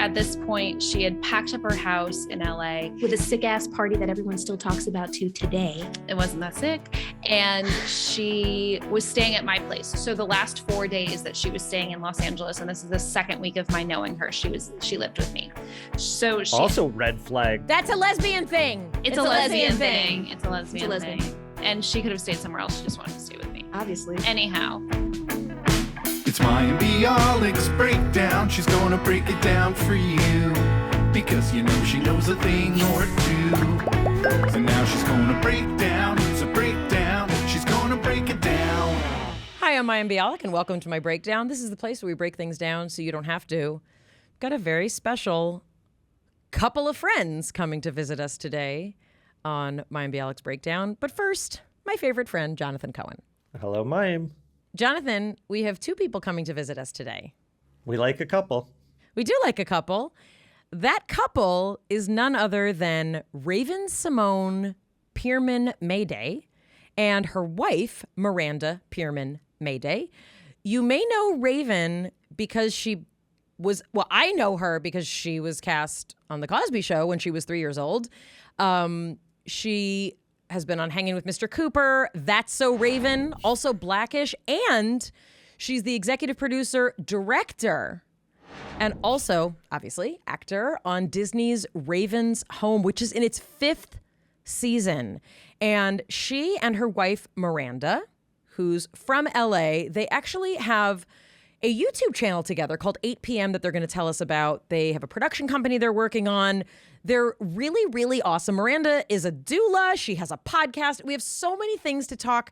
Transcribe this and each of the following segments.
At this point, she had packed up her house in LA. With a sick ass party that everyone still talks about to today. It wasn't that sick. And she was staying at my place. So the last 4 days that she was staying in Los Angeles, and this is the second week of my knowing her, she lived with me. So she also red flag. That's a lesbian thing. It's a lesbian thing. It's a lesbian thing. And she could have stayed somewhere else. She just wanted to stay with me. Obviously. Anyhow. It's Mayim Bialik's breakdown. She's gonna break it down for you, because you know she knows a thing or two. So now she's gonna break down. It's a breakdown. She's gonna break it down. Hi, I'm Mayim Bialik, and welcome to my breakdown. This is the place where we break things down so you don't have to. Got a very special couple of friends coming to visit us today on Mayim Bialik's breakdown. But first, my favorite friend, Jonathan Cohen. Hello, Mayim. Jonathan, we have two people coming to visit us today. We like a couple. We do like a couple. That couple is none other than Raven-Symoné Pearman-Maday and her wife, Miranda Pearman-Maday. You may know Raven because I know her because she was cast on The Cosby Show when she was 3 years old. She has been on Hanging with Mr. Cooper, That's So Raven, also Blackish, and she's the executive producer, director, and also, obviously, actor on Disney's Raven's Home, which is in its 5th season. And she and her wife, Miranda, who's from LA, they actually have a YouTube channel together called 8 p.m. that they're going to tell us about. They have a production company they're working on. They're really, really awesome. Miranda is a doula. She has a podcast. We have so many things to talk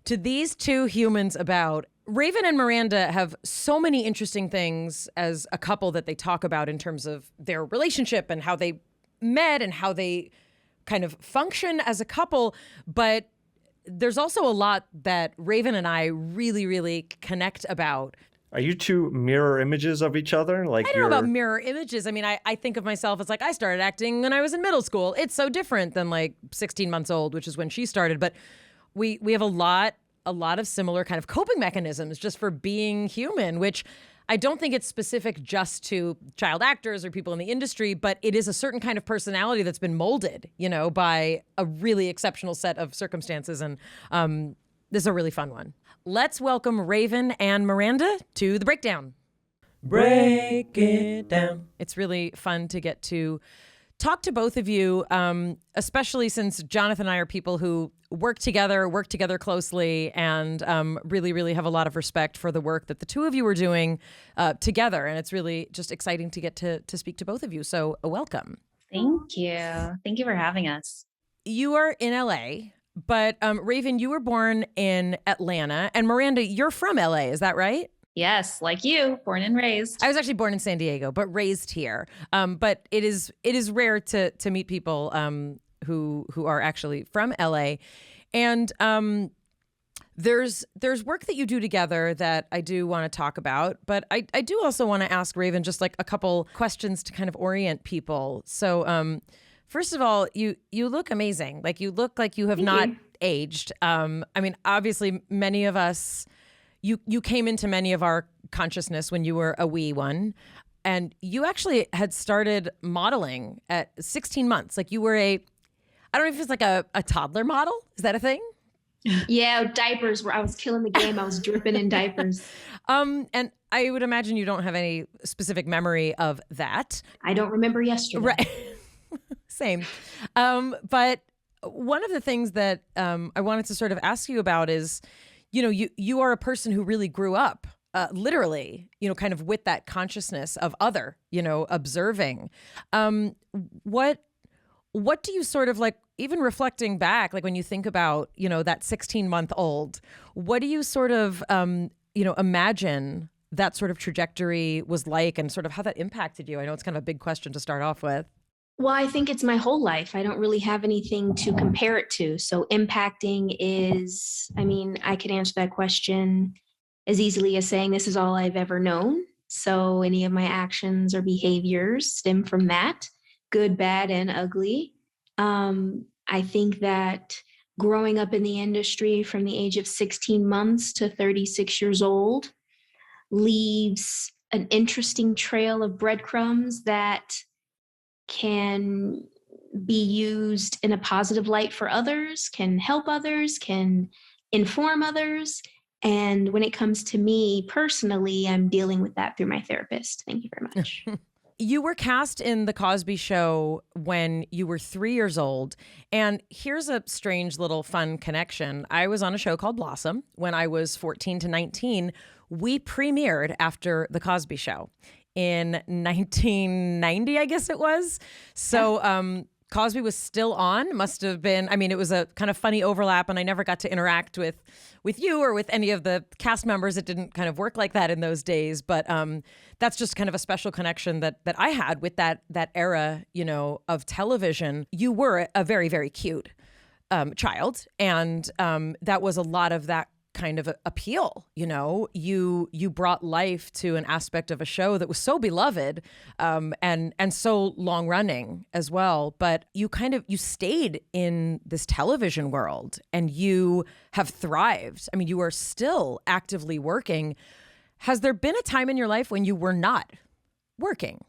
to these two humans about. Raven and Miranda have so many interesting things as a couple that they talk about in terms of their relationship and how they met and how they kind of function as a couple. But there's also a lot that Raven and I really, really connect about. Are you two mirror images of each other? I don't know about mirror images. I mean, I think of myself as like, I started acting when I was in middle school. It's so different than like 16 months old, which is when she started. But we have a lot of similar kind of coping mechanisms just for being human, which I don't think it's specific just to child actors or people in the industry, but it is a certain kind of personality that's been molded, by a really exceptional set of circumstances. And this is a really fun one. Let's welcome Raven and Miranda to the breakdown. Break it down. It's really fun to get to talk to both of you, especially since Jonathan and I are people who work together closely, and really, really have a lot of respect for the work that the two of you are doing together. And it's really just exciting to get to speak to both of you. So welcome. Thank you. Thank you for having us. You are in LA. But Raven, you were born in Atlanta, and Miranda, you're from LA, is that right? Yes, like you, born and raised. I was actually born in San Diego, but raised here. But it is rare to meet people who are actually from LA, and there's work that you do together that I do want to talk about. But I do also want to ask Raven just like a couple questions to kind of orient people. So. First of all, you look amazing. Like you look like you have not aged. I mean, obviously, many of us, you came into many of our consciousness when you were a wee one, and you actually had started modeling at 16 months. Like you were I don't know if it's like a toddler model. Is that a thing? Yeah, diapers. Where I was killing the game. I was dripping in diapers. And I would imagine you don't have any specific memory of that. I don't remember yesterday. Right. Same. But one of the things that I wanted to sort of ask you about is, you are a person who really grew up literally, kind of with that consciousness of other, observing. What do you sort of like, even reflecting back, like when you think about, that 16-month-old, what do you sort of, imagine that sort of trajectory was like and sort of how that impacted you? I know it's kind of a big question to start off with. Well, I think it's my whole life. I don't really have anything to compare it to. So impacting is, I could answer that question as easily as saying this is all I've ever known. So any of my actions or behaviors stem from that, good, bad, and ugly. I think that growing up in the industry from the age of 16 months to 36 years old leaves an interesting trail of breadcrumbs that can be used in a positive light for others, can help others, can inform others. And when it comes to me personally, I'm dealing with that through my therapist. Thank you very much. You were cast in The Cosby Show when you were 3 years old. And here's a strange little fun connection. I was on a show called Blossom when I was 14 to 19. We premiered after The Cosby Show in 1990, I guess it was. So Cosby was still on, must have been, I mean, it was a kind of funny overlap, and I never got to interact with you or with any of the cast members. It didn't kind of work like that in those days, but that's just kind of a special connection that I had with that era, you know, of television. You were a very, very cute child, and that was a lot of that kind of appeal. You know, you brought life to an aspect of a show that was so beloved and so long running as well. But you stayed in this television world and you have thrived. I mean, you are still actively working. Has there been a time in your life when you were not working?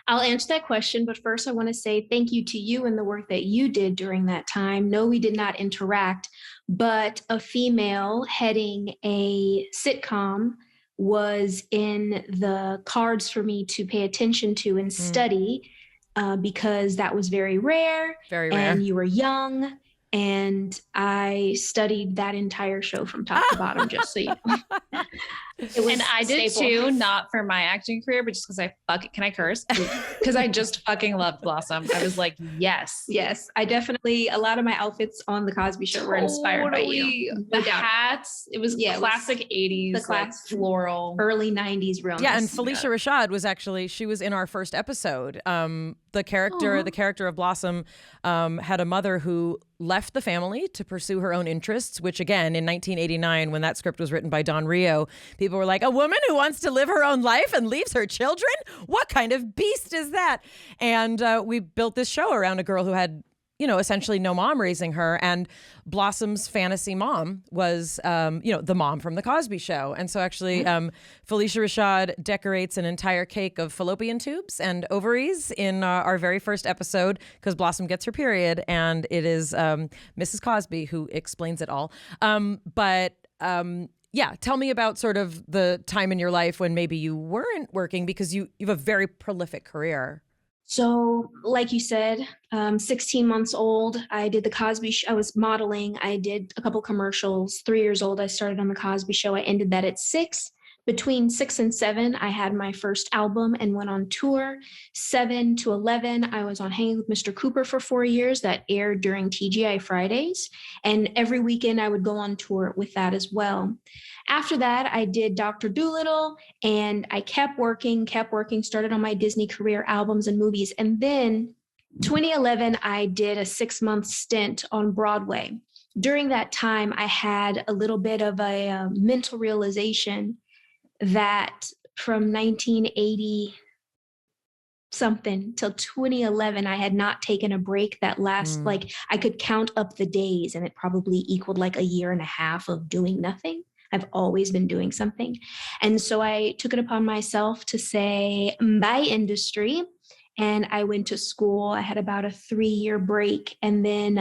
I'll answer that question, but first I want to say thank you to you and the work that you did during that time. No, we did not interact, but a female heading a sitcom was in the cards for me to pay attention to and study because that was very rare. Very rare. And you were young. And I studied that entire show from top to bottom, just so you know. And I did too, not for my acting career, but just because can I curse? Because I just fucking loved Blossom. I was like, yes. Yes, I definitely, a lot of my outfits on The Cosby Show were inspired by you. The hats, it was classic 80s, the classic floral. Early 90s realness. Yeah, and Phylicia Rashad was she was in our first episode. The character of Blossom had a mother who left the family to pursue her own interests, which again, in 1989, when that script was written by Don Rio, people were like, a woman who wants to live her own life and leaves her children? What kind of beast is that? And we built this show around a girl who had, you know, essentially no mom raising her. And Blossom's fantasy mom was, the mom from The Cosby Show. And so actually, Phylicia Rashad decorates an entire cake of fallopian tubes and ovaries in our very first episode because Blossom gets her period. And it is Mrs. Cosby who explains it all. Yeah, tell me about sort of the time in your life when maybe you weren't working because you have a very prolific career. So, like you said, 16 months old, I did The Cosby Show. I was modeling. I did a couple commercials. 3 years old, I started on The Cosby Show. I ended that at 6. Between 6 and 7, I had my first album and went on tour. 7 to 11, I was on Hanging with Mr. Cooper for 4 years. That aired during TGI Fridays. And every weekend, I would go on tour with that as well. After that, I did Dr. Dolittle, and I kept working, started on my Disney career, albums and movies. And then 2011, I did a 6-month stint on Broadway. During that time, I had a little bit of a mental realization that from 1980 something till 2011, I had not taken a break that last, like I could count up the days and it probably equaled like a year and a half of doing nothing. I've always been doing something. And so I took it upon myself to say, bye industry. And I went to school. I had about a 3-year break. And then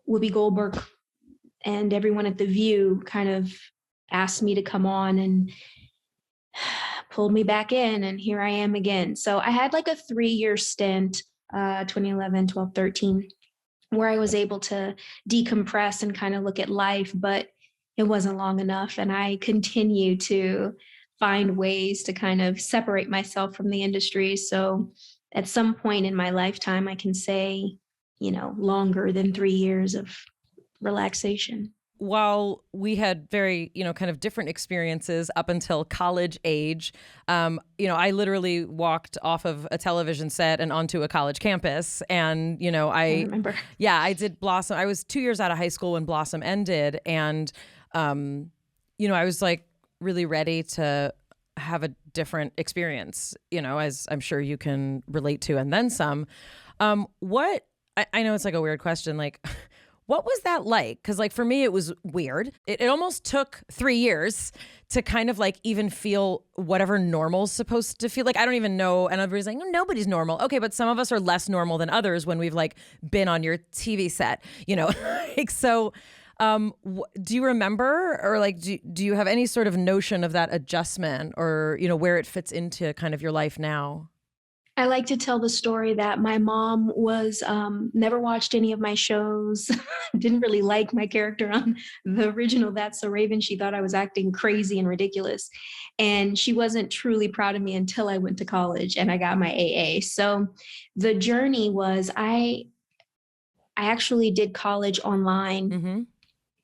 Whoopi Goldberg and everyone at The View kind of asked me to come on and pulled me back in. And here I am again. So I had like a 3-year stint, 2011, 12, 13, where I was able to decompress and kind of look at life. But it wasn't long enough. And I continue to find ways to kind of separate myself from the industry. So at some point in my lifetime, I can say, longer than 3 years of relaxation. While we had very, kind of different experiences up until college age, I literally walked off of a television set and onto a college campus. And, I remember. Yeah, I did Blossom. I was 2 years out of high school when Blossom ended. And, I was like really ready to have a different experience, as I'm sure you can relate to, and then some. I know it's like a weird question, like, What was that like? Because like for me, it was weird. It almost took 3 years to kind of like even feel whatever normal's supposed to feel like. I don't even know. And everybody's like, "No, nobody's normal." Okay, but some of us are less normal than others when we've like been on your TV set, you know? Like, so do you remember, or like, do you have any sort of notion of that adjustment, or, you know, where it fits into kind of your life now? I like to tell the story that my mom was never watched any of my shows, didn't really like my character on the original That's So Raven. She thought I was acting crazy and ridiculous. And she wasn't truly proud of me until I went to college and I got my AA. So the journey was I actually did college online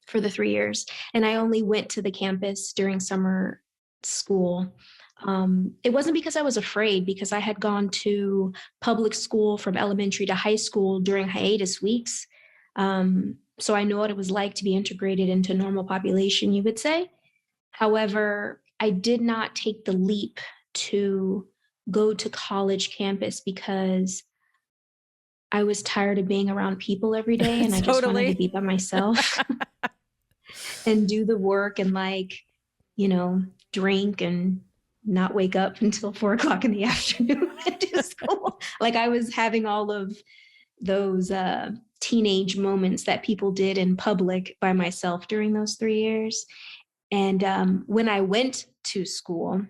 for the 3 years, and I only went to the campus during summer school. It wasn't because I was afraid, because I had gone to public school from elementary to high school during hiatus weeks. So I know what it was like to be integrated into normal population, you would say. However, I did not take the leap to go to college campus because I was tired of being around people every day, and I just wanted to be by myself and do the work and like, you know, drink and not wake up until 4 o'clock in the afternoon and do school. Like I was having all of those teenage moments that people did in public by myself during those 3 years. And when I went to school,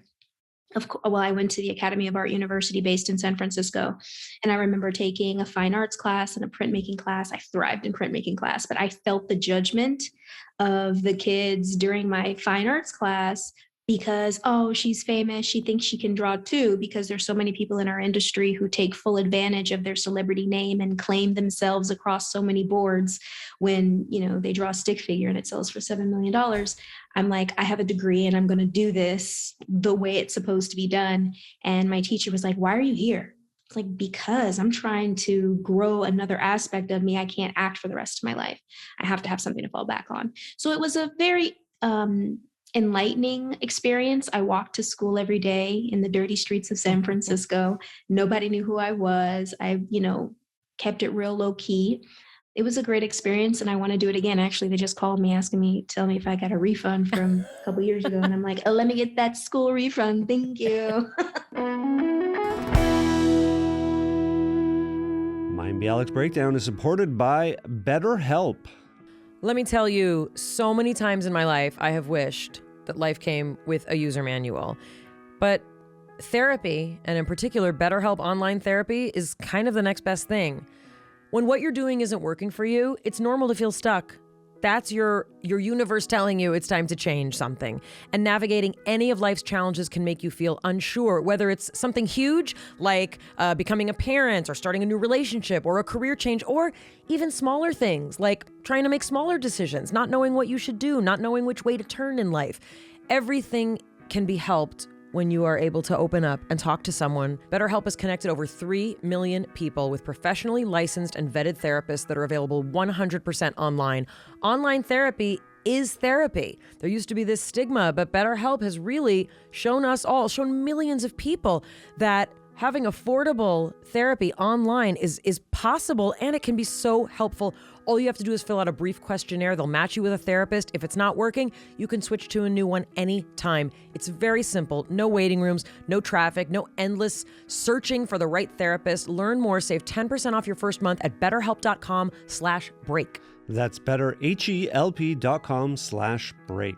I went to the Academy of Art University based in San Francisco. And I remember taking a fine arts class and a printmaking class. I thrived in printmaking class, but I felt the judgment of the kids during my fine arts class because, oh, she's famous, she thinks she can draw too, because there's so many people in our industry who take full advantage of their celebrity name and claim themselves across so many boards when, you know, they draw a stick figure and it sells for $7 million. I'm like, I have a degree and I'm going to do this the way it's supposed to be done. And my teacher was like, "Why are you here?" It's like, because I'm trying to grow another aspect of me. I can't act for the rest of my life. I have to have something to fall back on. So it was a very enlightening experience. I walked to school every day in the dirty streets of San Francisco. Nobody knew who I was. I, you know, kept it real low key. It was a great experience and I want to do it again. Actually, they just called me tell me if I got a refund from a couple years ago. And I'm like, "Oh, let me get that school refund. Thank you." Mayim Bialik's Breakdown is supported by BetterHelp. Let me tell you, so many times in my life, I have wished that life came with a user manual. But therapy, and in particular, BetterHelp online therapy, is kind of the next best thing. When what you're doing isn't working for you, it's normal to feel stuck. That's your universe telling you it's time to change something. And navigating any of life's challenges can make you feel unsure, whether it's something huge like becoming a parent or starting a new relationship or a career change, or even smaller things like trying to make smaller decisions, not knowing what you should do, not knowing which way to turn in life. Everything can be helped when you are able to open up and talk to someone. BetterHelp has connected over 3 million people with professionally licensed and vetted therapists that are available 100% online. Online therapy is therapy. There used to be this stigma, but BetterHelp has really shown millions of people that having affordable therapy online is possible, and it can be so helpful. All you have to do is fill out a brief questionnaire. They'll match you with a therapist. If it's not working, you can switch to a new one anytime. It's very simple. No waiting rooms, no traffic, no endless searching for the right therapist. Learn more. Save 10% off your first month at betterhelp.com/break. That's betterhelp.com/break.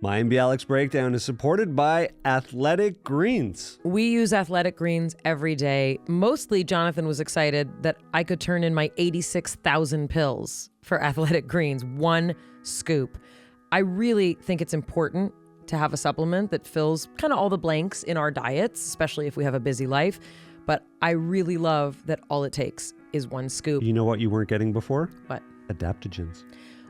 Mayim Bialik's Breakdown is supported by Athletic Greens. We use Athletic Greens every day. Mostly, Jonathan was excited that I could turn in my 86,000 pills for Athletic Greens, 1 scoop. I really think it's important to have a supplement that fills kind of all the blanks in our diets, especially if we have a busy life. But I really love that all it takes is 1 scoop. You know what you weren't getting before? What? Adaptogens.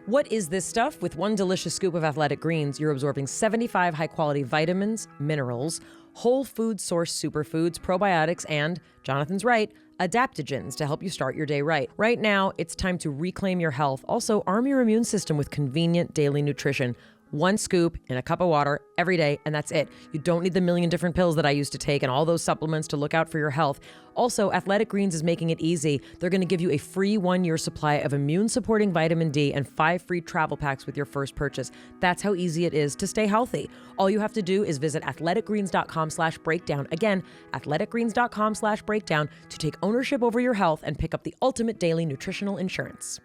What is this stuff? With 1 delicious scoop of Athletic Greens, you're absorbing 75 high-quality vitamins, minerals, whole food source superfoods, probiotics, and, Jonathan's right, adaptogens to help you start your day right. Right now, it's time to reclaim your health. Also, arm your immune system with convenient daily nutrition. 1 scoop in a cup of water every day, and that's it. You don't need the million different pills that I used to take and all those supplements to look out for your health. Also, Athletic Greens is making it easy. They're going to give you a free 1-year supply of immune-supporting vitamin D and 5 free travel packs with your first purchase. That's how easy it is to stay healthy. All you have to do is visit athleticgreens.com/breakdown. Again, athleticgreens.com/breakdown to take ownership over your health and pick up the ultimate daily nutritional insurance.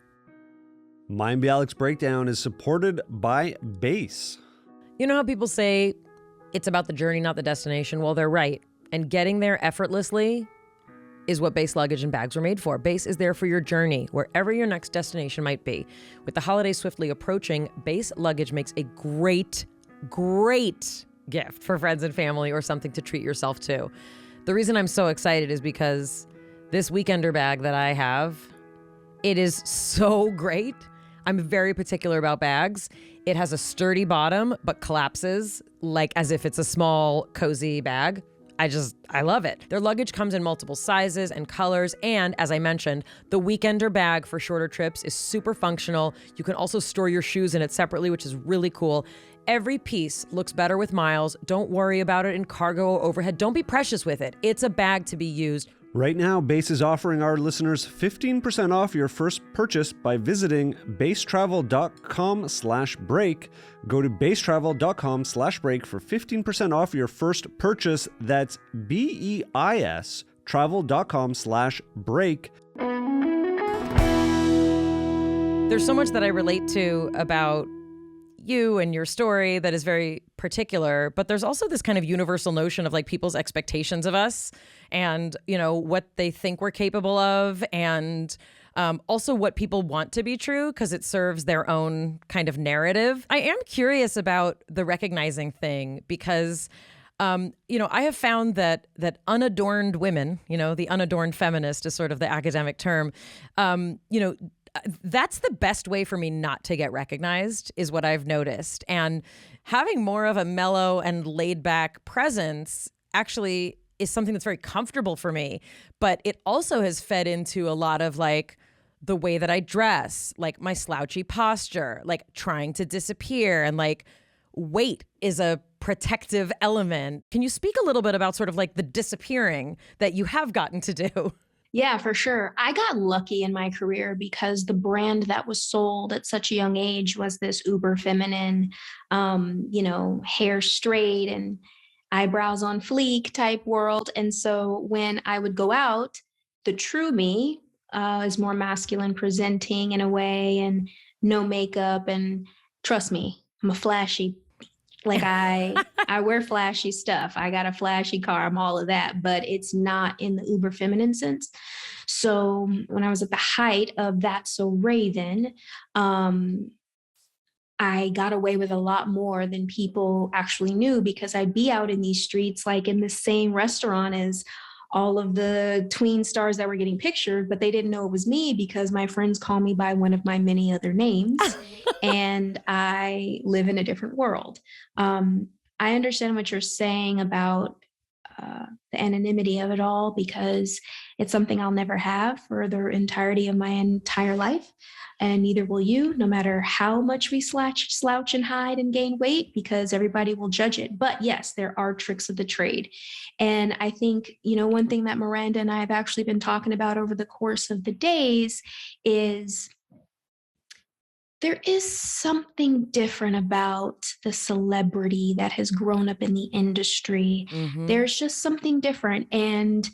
Mayim Bialik's breakdown is supported by Base. You know how people say it's about the journey, not the destination? Well, they're right. And getting there effortlessly is what Base luggage and bags were made for. Base is there for your journey, wherever your next destination might be. With the holidays swiftly approaching, Base luggage makes a great gift for friends and family or something to treat yourself to. The reason I'm so excited is because this weekender bag that I have, it is so great. I'm very particular about bags. It has a sturdy bottom, but collapses like as if it's a small, cozy bag. I love it. Their luggage comes in multiple sizes and colors. And as I mentioned, the weekender bag for shorter trips is super functional. You can also store your shoes in it separately, which is really cool. Every piece looks better with miles. Don't worry about it in cargo or overhead. Don't be precious with it. It's a bag to be used. Right now, Base is offering our listeners 15% off your first purchase by visiting basetravel.com/break. Go to basetravel.com/break for 15% off your first purchase. That's BEIS travel.com/break. There's so much that I relate to about you and your story that is very particular, but there's also this kind of universal notion of like people's expectations of us and, you know, what they think we're capable of, and also what people want to be true because it serves their own kind of narrative. I am curious about the recognizing thing because I have found that unadorned women, the unadorned feminist is sort of the academic term, that's the best way for me not to get recognized is what I've noticed. And having more of a mellow and laid back presence actually is something that's very comfortable for me. But it also has fed into a lot of like the way that I dress, like my slouchy posture, like trying to disappear, and like weight is a protective element. Can you speak a little bit about sort of like the disappearing that you have gotten to do? Yeah, for sure. I got lucky in my career because the brand that was sold at such a young age was this uber feminine, hair straight and eyebrows on fleek type world. And so when I would go out, the true me is more masculine presenting in a way and no makeup. And trust me, I'm a flashy. Like I wear flashy stuff. I got a flashy car. I'm all of that, but it's not in the uber feminine sense. So when I was at the height of That's So Raven, I got away with a lot more than people actually knew because I'd be out in these streets, like in the same restaurant as all of the tween stars that were getting pictured, but they didn't know it was me because my friends call me by one of my many other names and I live in a different world. I understand what you're saying about the anonymity of it all because it's something I'll never have for the entirety of my entire life. And neither will you, no matter how much we slouch and hide and gain weight, because everybody will judge it. But yes, there are tricks of the trade. And I think, one thing that Miranda and I have actually been talking about over the course of the days is there is something different about the celebrity that has grown up in the industry. Mm-hmm. There's just something different. And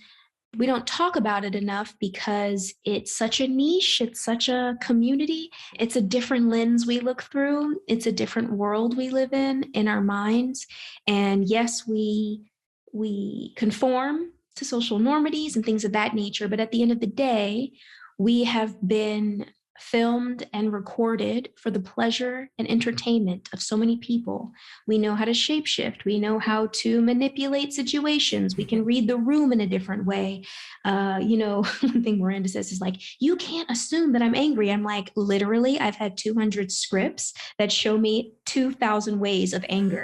we don't talk about it enough because it's such a niche. It's such a community. It's a different lens we look through. It's a different world we live in our minds. And yes, we conform to social normities and things of that nature. But at the end of the day, we have been filmed and recorded for the pleasure and entertainment of so many people. We know how to shapeshift. We know how to manipulate situations. We can read the room in a different way. One thing Miranda says is like, you can't assume that I'm angry. I'm like, literally, I've had 200 scripts that show me 2,000 ways of anger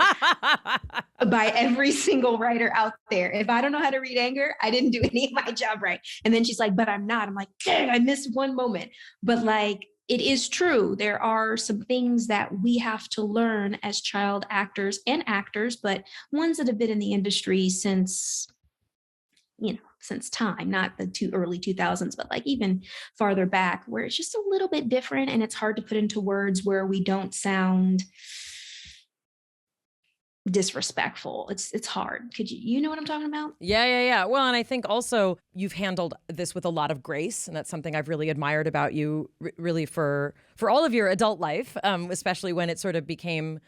by every single writer out there. If I don't know how to read anger, I didn't do any of my job right. And then she's like, but I'm not. I'm like, dang, I missed one moment. But like, it is true. There are some things that we have to learn as child actors and actors, but ones that have been in the industry since, since time, not the early 2000s, but like even farther back, where it's just a little bit different and it's hard to put into words where we don't sound disrespectful. It's hard. Could you know what I'm talking about? Yeah. Well, and I think also you've handled this with a lot of grace, and that's something I've really admired about you, really for all of your adult life, especially when it sort of became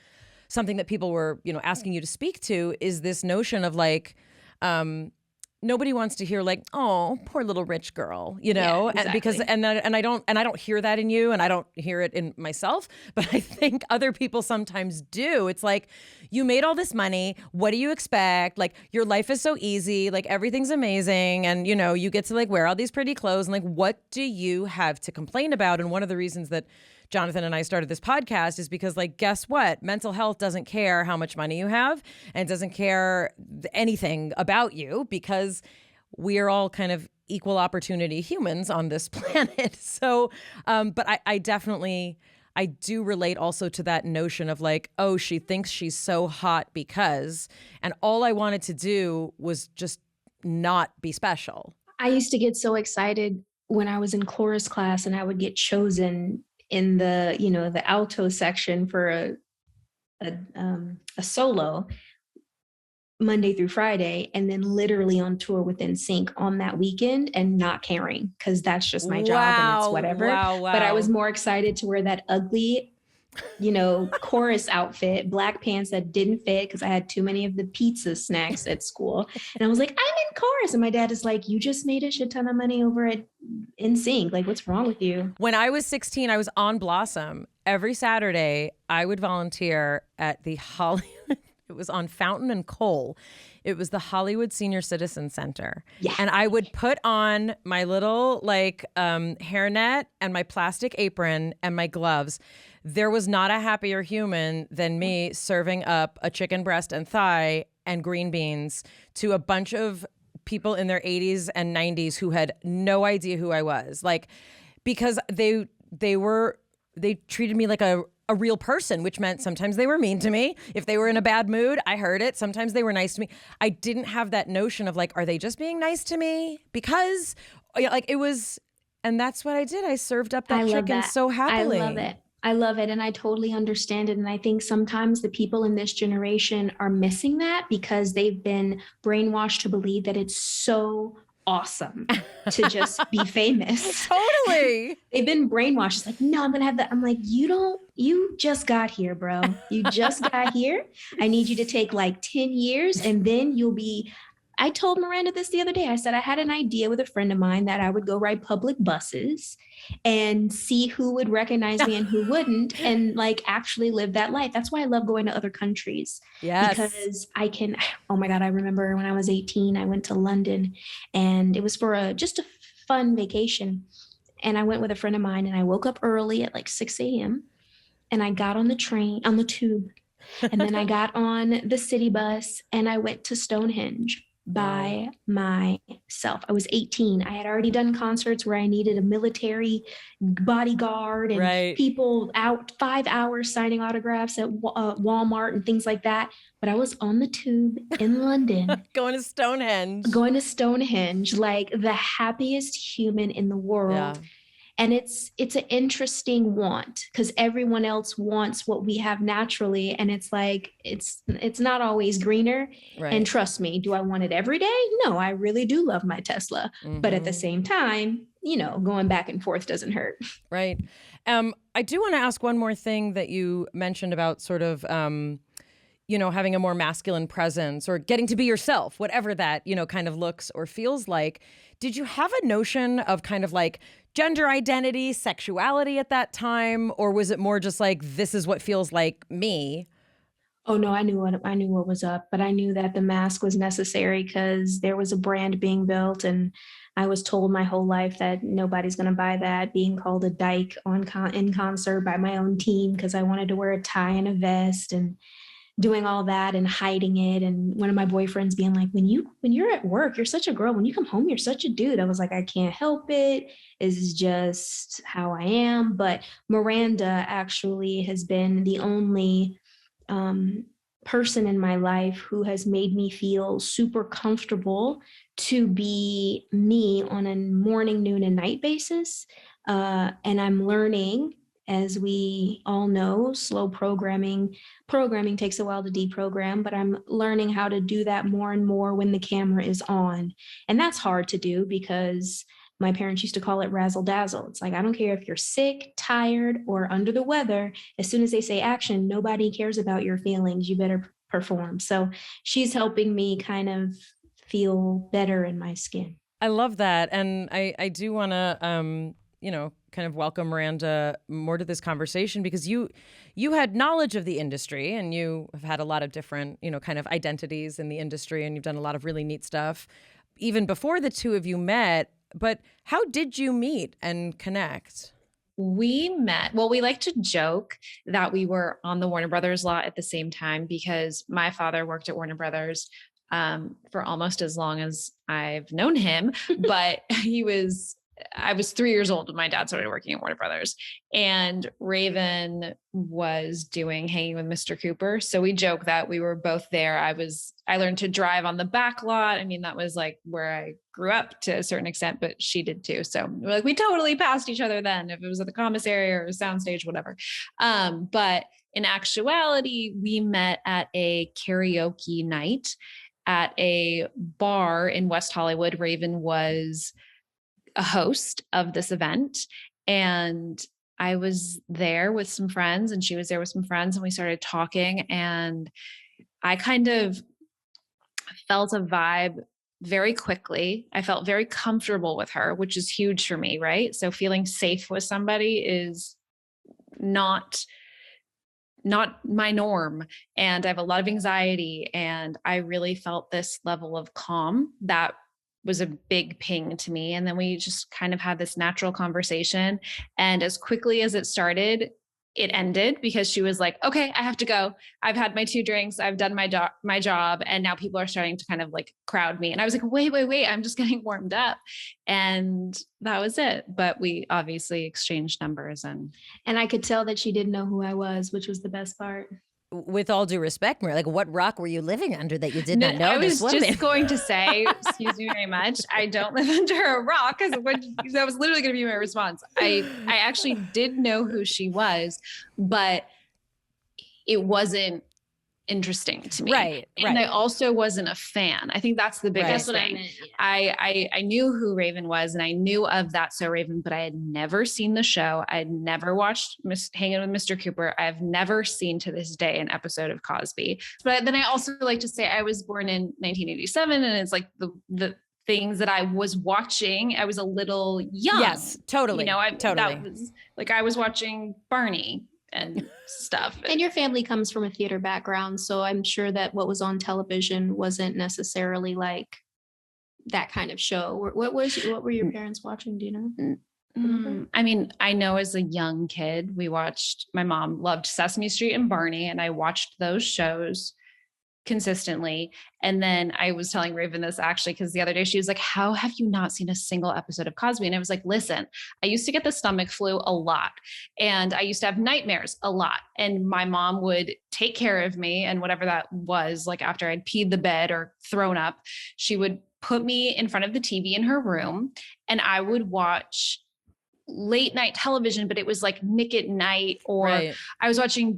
something that people were, asking you to speak to. Is this notion of like, nobody wants to hear like, oh, poor little rich girl, Yeah, exactly. and because I don't hear that in you, and I don't hear it in myself, but I think other people sometimes do. It's like, you made all this money. What do you expect? Like, your life is so easy. Like, everything's amazing, and you get to like wear all these pretty clothes, and like, what do you have to complain about? And one of the reasons that Jonathan and I started this podcast is because, like, guess what? Mental health doesn't care how much money you have, and doesn't care anything about you, because we are all kind of equal opportunity humans on this planet. So, but I definitely, I do relate also to that notion of like, oh, she thinks she's so hot because, and all I wanted to do was just not be special. I used to get so excited when I was in chorus class and I would get chosen in the, the alto section for a solo Monday through Friday, and then literally on tour with NSYNC on that weekend and not caring, because that's just my job and it's whatever. Wow. But I was more excited to wear that ugly, chorus outfit, black pants that didn't fit because I had too many of the pizza snacks at school. And I was like, I'm in chorus. And my dad is like, you just made a shit ton of money over at NSYNC. Like, what's wrong with you? When I was 16, I was on Blossom. Every Saturday, I would volunteer at the Hollywood. It was on Fountain and Cole. It was the Hollywood Senior Citizen Center. Yeah. And I would put on my little hairnet and my plastic apron and my gloves. There was not a happier human than me serving up a chicken breast and thigh and green beans to a bunch of people in their 80s and 90s who had no idea who I was. Like, because they treated me like a real person, which meant sometimes they were mean to me. If they were in a bad mood, I heard it. Sometimes they were nice to me. I didn't have that notion of like, are they just being nice to me? Because it was, and that's what I did. I served up that chicken so happily. I love it. And I totally understand it. And I think sometimes the people in this generation are missing that because they've been brainwashed to believe that it's so awesome to just be famous. Totally. They've been brainwashed. It's like, no, I'm going to have that. I'm like, you just got here, bro. You just got here. I need you to take like 10 years and then you'll be. I told Miranda this the other day. I said, I had an idea with a friend of mine that I would go ride public buses and see who would recognize me and who wouldn't, and like actually live that life. That's why I love going to other countries. Yes. Because I can, oh my God, I remember when I was 18, I went to London and it was for just a fun vacation. And I went with a friend of mine and I woke up early at like 6 a.m. and I got on the tube. And then I got on the city bus and I went to Stonehenge by myself. I was 18. I had already done concerts where I needed a military bodyguard and people out 5 hours signing autographs at Walmart and things like that. But I was on the tube in London. Going to Stonehenge, like the happiest human in the world. Yeah. And it's an interesting want because everyone else wants what we have naturally. And it's like, it's not always greener. Right. And trust me, do I want it every day? No, I really do love my Tesla. Mm-hmm. But at the same time, going back and forth doesn't hurt. Right. I do want to ask one more thing that you mentioned about sort of, having a more masculine presence or getting to be yourself, whatever that, kind of looks or feels like. Did you have a notion of kind of like gender identity, sexuality at that time? Or was it more just like, this is what feels like me? Oh no, I knew what was up, but I knew that the mask was necessary because there was a brand being built, and I was told my whole life that nobody's going to buy that. Being called a dyke in concert by my own team because I wanted to wear a tie and a vest, and doing all that and hiding it. And one of my boyfriends being like, when you're at work, you're such a girl. When you come home, you're such a dude. I was like, I can't help it. This is just how I am. But Miranda actually has been the only person in my life who has made me feel super comfortable to be me on a morning, noon, and night basis. And I'm learning, as we all know, slow programming takes a while to deprogram, but I'm learning how to do that more and more when the camera is on. And that's hard to do because my parents used to call it razzle dazzle. It's like, I don't care if you're sick, tired, or under the weather. As soon as they say action, nobody cares about your feelings. You better perform. So she's helping me kind of feel better in my skin. I love that. And I do want to, kind of welcome Miranda more to this conversation, because you had knowledge of the industry and you have had a lot of different, kind of identities in the industry, and you've done a lot of really neat stuff even before the two of you met. But how did you meet and connect? We met, we like to joke that we were on the Warner Brothers lot at the same time, because my father worked at Warner Brothers for almost as long as I've known him, but I was 3 years old when my dad started working at Warner Brothers, and Raven was doing Hanging with Mr. Cooper. So we joke that we were both there. I learned to drive on the back lot. I mean, that was like where I grew up to a certain extent, but she did too. So we totally passed each other then, if it was at the commissary or a soundstage, whatever. But in actuality, we met at a karaoke night at a bar in West Hollywood. Raven was a host of this event, and I was there with some friends and she was there with some friends, and we started talking, and I kind of felt a vibe very quickly. I felt very comfortable with her, which is huge for me, right? So feeling safe with somebody is not my norm, and I have a lot of anxiety, and I really felt this level of calm that was a big ping to me. And then we just kind of had this natural conversation. And as quickly as it started, it ended, because she was like, okay, I have to go. I've had my 2 drinks. I've done my job. And now people are starting to kind of like crowd me. And I was like, wait, I'm just getting warmed up. And that was it. But we obviously exchanged numbers. And I could tell that she didn't know who I was, which was the best part. With all due respect, Maria, like, what rock were you living under that you did not know? I was just going to say, excuse me very much, I don't live under a rock, because that was literally going to be my response. I actually did know who she was, but it wasn't interesting to me. Right. And I also wasn't a fan. I think that's the biggest thing. What I meant, I knew who Raven was, and I knew of That So Raven, but I had never seen the show. I had never watched Hanging with Mr. Cooper. I've never seen to this day an episode of Cosby. But then I also like to say I was born in 1987, and it's like the things that I was watching, I was a little young. Yes, totally. Totally. That was like, I was watching Barney and stuff. And your family comes from a theater background, so I'm sure that what was on television wasn't necessarily like that kind of show. What were your parents watching? Do you know? I mean, I know as a young kid, my mom loved Sesame Street and Barney, and I watched those shows consistently. And then I was telling Raven this actually, because the other day she was like, how have you not seen a single episode of Cosby? And I was like, listen, I used to get the stomach flu a lot, and I used to have nightmares a lot. And my mom would take care of me, and whatever that was, like after I'd peed the bed or thrown up, she would put me in front of the TV in her room, and I would watch late night television, but it was like Nick at Night, or I was watching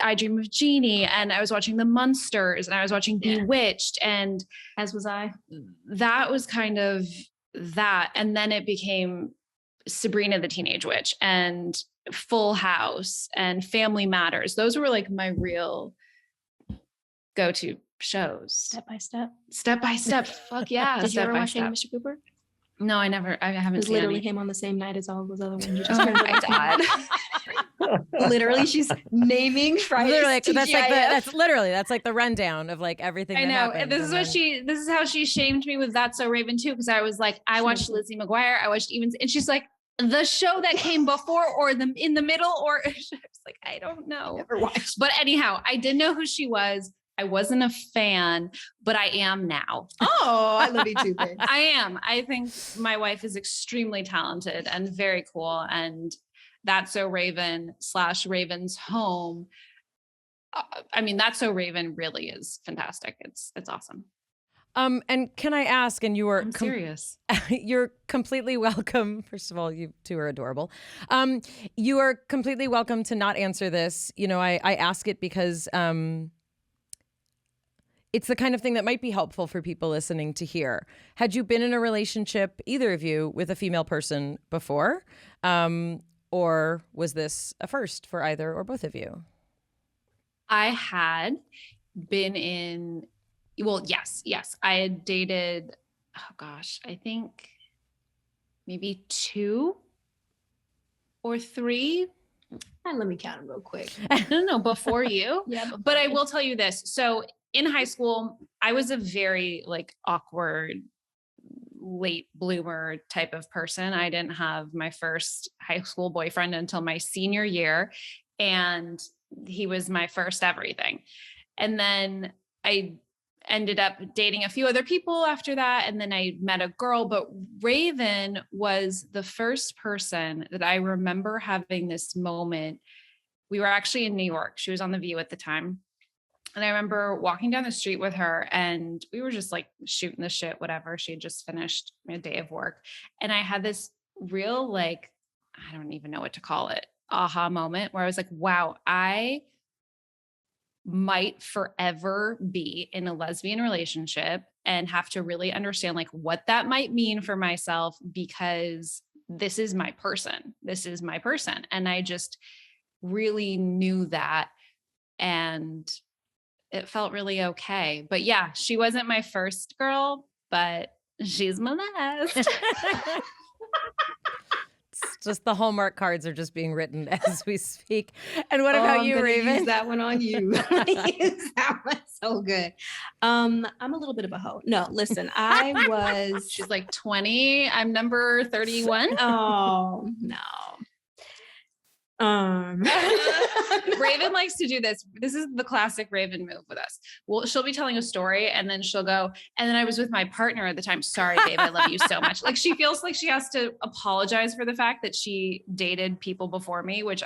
I Dream of Jeannie, and I was watching The Munsters, and I was watching Bewitched, and as was I. That was kind of that. And then it became Sabrina the Teenage Witch and Full House and Family Matters. Those were like my real go-to shows. Step by Step. Step by Step. Fuck yeah. Did you ever watch Mr. Cooper? No, I haven't It seen literally any. came on the same night as all those other ones. You Oh my God. Literally, she's naming Fridays. Literally, that's like the rundown of like everything. I that know. happened. And this is how she shamed me with That's So Raven too. Cause I was like, I watched Lizzie McGuire. I watched Evans. And she's like, the show that came before or in the middle, or like, I don't know. Never watched. But anyhow, I didn't know who she was. I wasn't a fan, but I am now. Oh, I love you too, babe. I am. I think my wife is extremely talented and very cool. And That's So Raven / Raven's home. I mean, That's So Raven really is fantastic. It's awesome. And can I ask, and you are I'm serious. You're completely welcome. First of all, you two are adorable. You are completely welcome to not answer this. You know, I ask it because it's the kind of thing that might be helpful for people listening to hear. Had you been in a relationship, either of you, with a female person before? Or was this a first for either or both of you? I had been in, well, yes. I had dated, oh gosh, I think maybe 2 or 3. Let me count them real quick. No, before you. Yeah, But I will tell you this. So in high school, I was a very awkward, late bloomer type of person. I didn't have my first high school boyfriend until my senior year. And he was my first everything. And then I ended up dating a few other people after that. And then I met a girl, but Raven was the first person that I remember having this moment. We were actually in New York. She was on The View at the time. And I remember walking down the street with her and we were just shooting the shit, whatever. She had just finished a day of work. And I had this real, I don't even know what to call it, aha moment where I was like, wow, I might forever be in a lesbian relationship and have to really understand what that might mean for myself, because this is my person. This is my person. And I just really knew that. And it felt really okay. But yeah, she wasn't my first girl, but she's my last. It's just the Hallmark cards are just being written as we speak. And what about you, Raven? Use that one on you. Use that one. So good. I'm a little bit of a hoe. No, listen, I was. She's 20. I'm number 31. Oh no. Raven likes to do this. This is the classic Raven move with us. Well, she'll be telling a story and then she'll go, and then I was with my partner at the time. Sorry, babe, I love you so much. She feels like she has to apologize for the fact that she dated people before me, which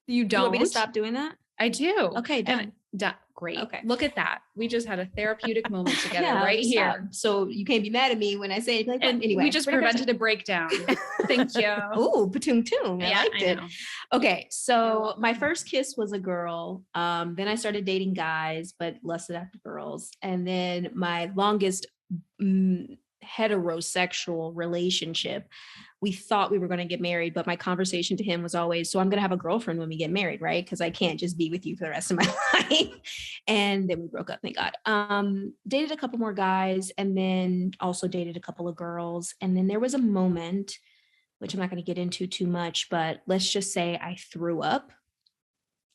you don't. You want me to stop doing that? I do. Okay, done. Great. Okay. Look at that. We just had a therapeutic moment together Yeah, right here. So you can't be mad at me when I say it. And anyway, we just prevented a breakdown. Thank you. Ooh, patung. I liked it. Know. Okay, so my first kiss was a girl. Then I started dating guys, but lusted after girls. And then my longest heterosexual relationship, we thought we were going to get married, but my conversation to him was always, so I'm going to have a girlfriend when we get married, right? Because I can't just be with you for the rest of my life. And then we broke up, thank God. Dated a couple more guys and then also dated a couple of girls. And then there was a moment, which I'm not going to get into too much, but let's just say I threw up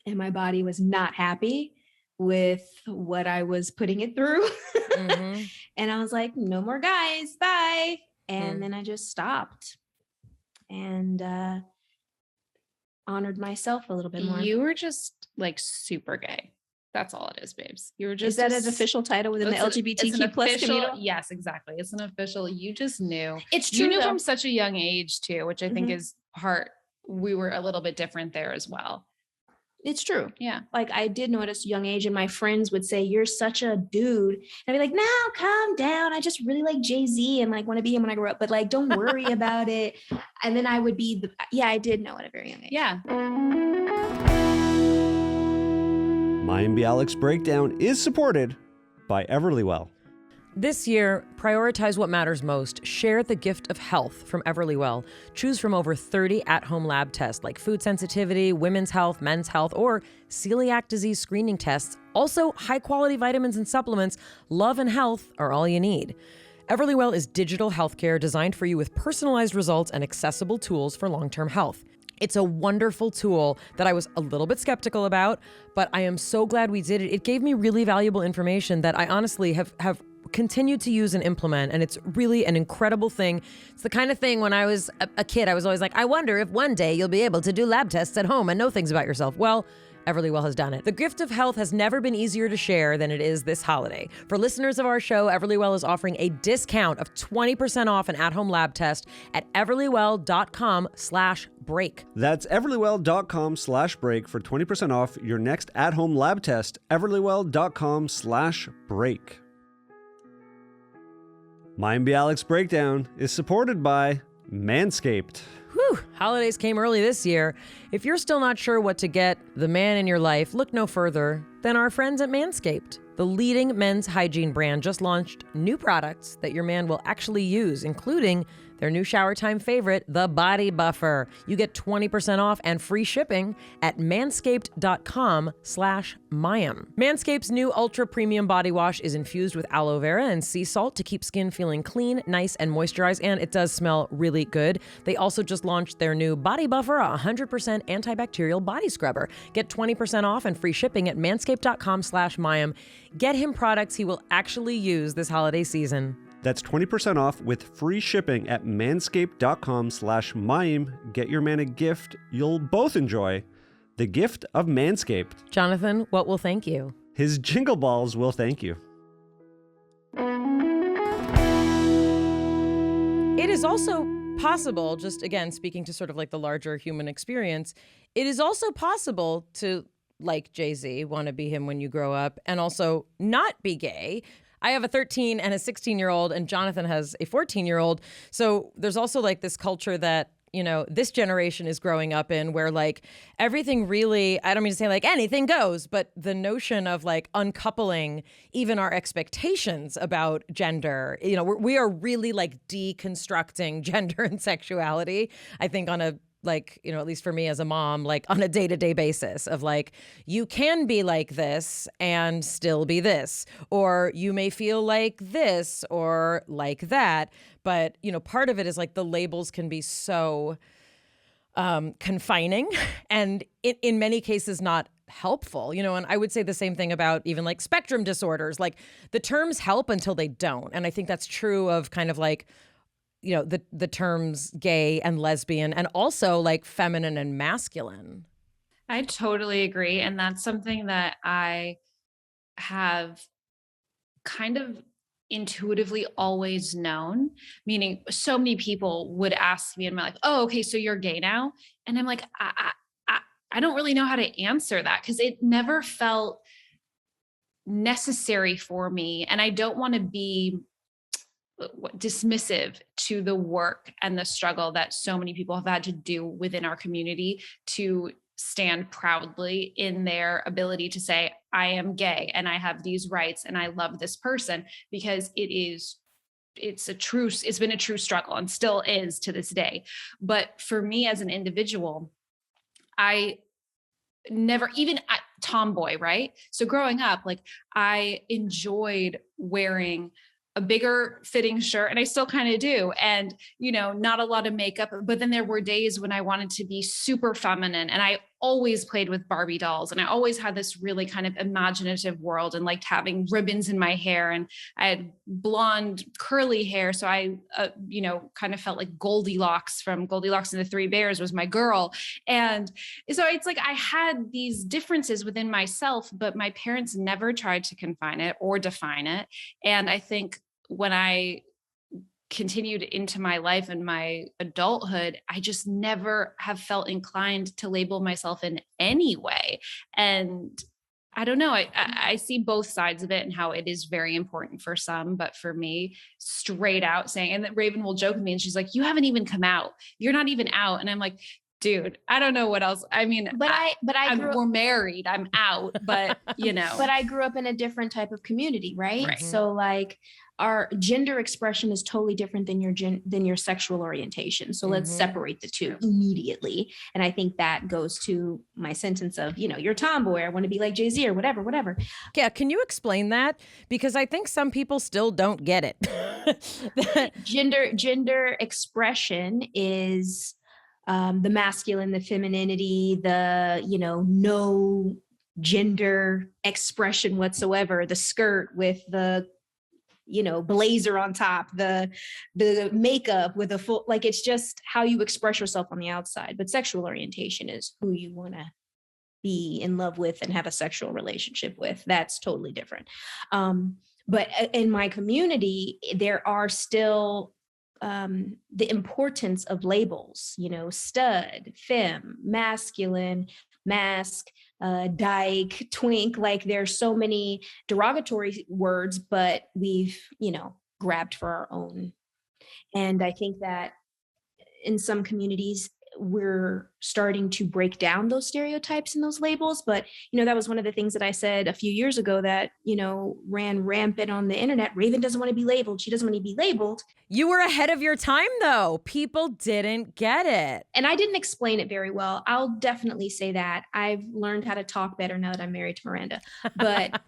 and my body was not happy with what I was putting it through. Mm-hmm. And I was like, no more guys, bye. And then I just stopped and honored myself a little bit more. You were just super gay. That's all it is, babes. You were just. Is that an official title within the LGBTQ plus community? Yes, exactly. It's an official. You just knew. It's true. You knew from such a young age too, which I think is part. We were a little bit different there as well. It's true. Yeah. I did know at a young age, and my friends would say, "You're such a dude." And I'd be like, "No, calm down. I just really like Jay-Z and want to be him when I grow up, but don't worry about it." And then I would be I did know at a very young age. Yeah. Mayim Bialik's breakdown is supported by Everlywell. This year, prioritize what matters most. Share the gift of health from Everlywell. Choose from over 30 at-home lab tests like food sensitivity, women's health, men's health, or celiac disease screening tests. Also, high-quality vitamins and supplements. Love and health are all you need. Everlywell is digital healthcare designed for you with personalized results and accessible tools for long-term health. It's a wonderful tool that I was a little bit skeptical about, but I am so glad we did it. It gave me really valuable information that I honestly have continue to use and implement. And it's really an incredible thing. It's the kind of thing when I was a kid, I was always like, I wonder if one day you'll be able to do lab tests at home and know things about yourself. Well, Everlywell has done it. The gift of health has never been easier to share than it is this holiday. For listeners of our show, Everlywell is offering a discount of 20% off an at-home lab test at everlywell.com/break. That's everlywell.com/break for 20% off your next at-home lab test. everlywell.com/break. Mayim Bialik's breakdown is supported by Manscaped. Whew, holidays came early this year. If you're still not sure what to get the man in your life, look no further than our friends at Manscaped. The leading men's hygiene brand just launched new products that your man will actually use, including their new shower time favorite, the Body Buffer. You get 20% off and free shipping at manscaped.com/Mayim. Manscaped's new ultra premium body wash is infused with aloe vera and sea salt to keep skin feeling clean, nice, and moisturized, and it does smell really good. They also just launched their new Body Buffer, a 100% antibacterial body scrubber. Get 20% off and free shipping at manscaped.com/Mayim. Get him products he will actually use this holiday season. That's 20% off with free shipping at manscaped.com/Mayim. Get your man a gift you'll both enjoy. The gift of Manscaped. Jonathan, what will thank you? His jingle balls will thank you. It is also possible, just again, speaking to sort of like the larger human experience, it is also possible to, like Jay-Z, want to be him when you grow up and also not be gay. I have a 13 and a 16-year-old, and Jonathan has a 14-year-old. So there's also like this culture that, you know, this generation is growing up in where like everything really, I don't mean to say like anything goes, but the notion of like uncoupling even our expectations about gender, you know, we are really like deconstructing gender and sexuality, I think on a, like, you know, at least for me as a mom, like on a day-to-day basis of like, you can be like this and still be this, or you may feel like this or like that. But, you know, part of it is like the labels can be so confining and in many cases not helpful, you know, and I would say the same thing about even like spectrum disorders. Like the terms help until they don't. And I think that's true of kind of like, you know, the terms gay and lesbian and also like feminine and masculine. I totally agree. And that's something that I have kind of intuitively always known, meaning so many people would ask me and I'm like, oh, okay, so you're gay now? And I'm like, I don't really know how to answer that because it never felt necessary for me. And I don't want to be dismissive to the work and the struggle that so many people have had to do within our community to stand proudly in their ability to say, I am gay and I have these rights and I love this person, because it's been a true struggle and still is to this day. But for me as an individual, I never, even tomboy, right? So growing up, like I enjoyed wearing a bigger fitting shirt, and I still kind of do. And, you know, not a lot of makeup, but then there were days when I wanted to be super feminine, and I always played with Barbie dolls. And I always had this really kind of imaginative world and liked having ribbons in my hair. And I had blonde curly hair. So I, you know, kind of felt like Goldilocks from Goldilocks and the Three Bears was my girl. And so it's like, I had these differences within myself, but my parents never tried to confine it or define it. And I think when I continued into my life and my adulthood, I just never have felt inclined to label myself in any way. And I don't know, I see both sides of it and how it is very important for some, but for me, straight out saying, and that Raven will joke with me and she's like, you haven't even come out. You're not even out. And I'm like, dude, I don't know what else. I mean, we're married, I'm out, but you know. But I grew up in a different type of community, right? So like our gender expression is totally different than your sexual orientation. So let's separate the two immediately. And I think that goes to my sentence of, you know, you're a tomboy, I want to be like Jay-Z or whatever. Yeah, can you explain that? Because I think some people still don't get it. Gender expression is the masculine, the femininity, the, you know, no gender expression whatsoever, the skirt with the blazer on top, the makeup with a full, like, it's just how you express yourself on the outside. But sexual orientation is who you want to be in love with and have a sexual relationship with. That's totally different. But in my community, there are still the importance of labels, stud, femme, masculine, mask, dyke, twink. Like, there's so many derogatory words, but we've, grabbed for our own. And I think that in some communities, we're starting to break down those stereotypes and those labels. But, that was one of the things that I said a few years ago that, ran rampant on the internet. Raven doesn't want to be labeled. She doesn't want to be labeled. You were ahead of your time, though. People didn't get it. And I didn't explain it very well. I'll definitely say that. I've learned how to talk better now that I'm married to Miranda. But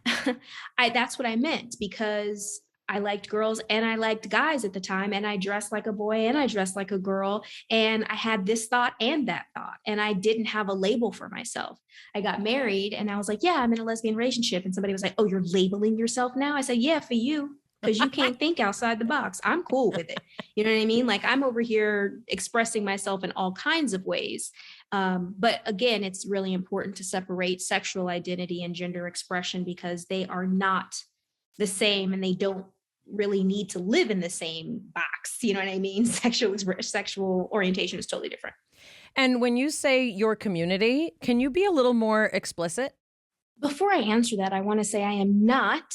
that's what I meant, because I liked girls and I liked guys at the time, and I dressed like a boy and I dressed like a girl, and I had this thought and that thought, and I didn't have a label for myself. I got married and I was like, yeah, I'm in a lesbian relationship. And somebody was like, oh, you're labeling yourself now? I said, yeah, for you, because you can't think outside the box. I'm cool with it. You know what I mean? Like, I'm over here expressing myself in all kinds of ways. But again, it's really important to separate sexual identity and gender expression, because they are not the same, and they don't really need to live in the same box. You know what I mean? Sexual orientation is totally different. And when you say your community, can you be a little more explicit? Before I answer that, I want to say I am not,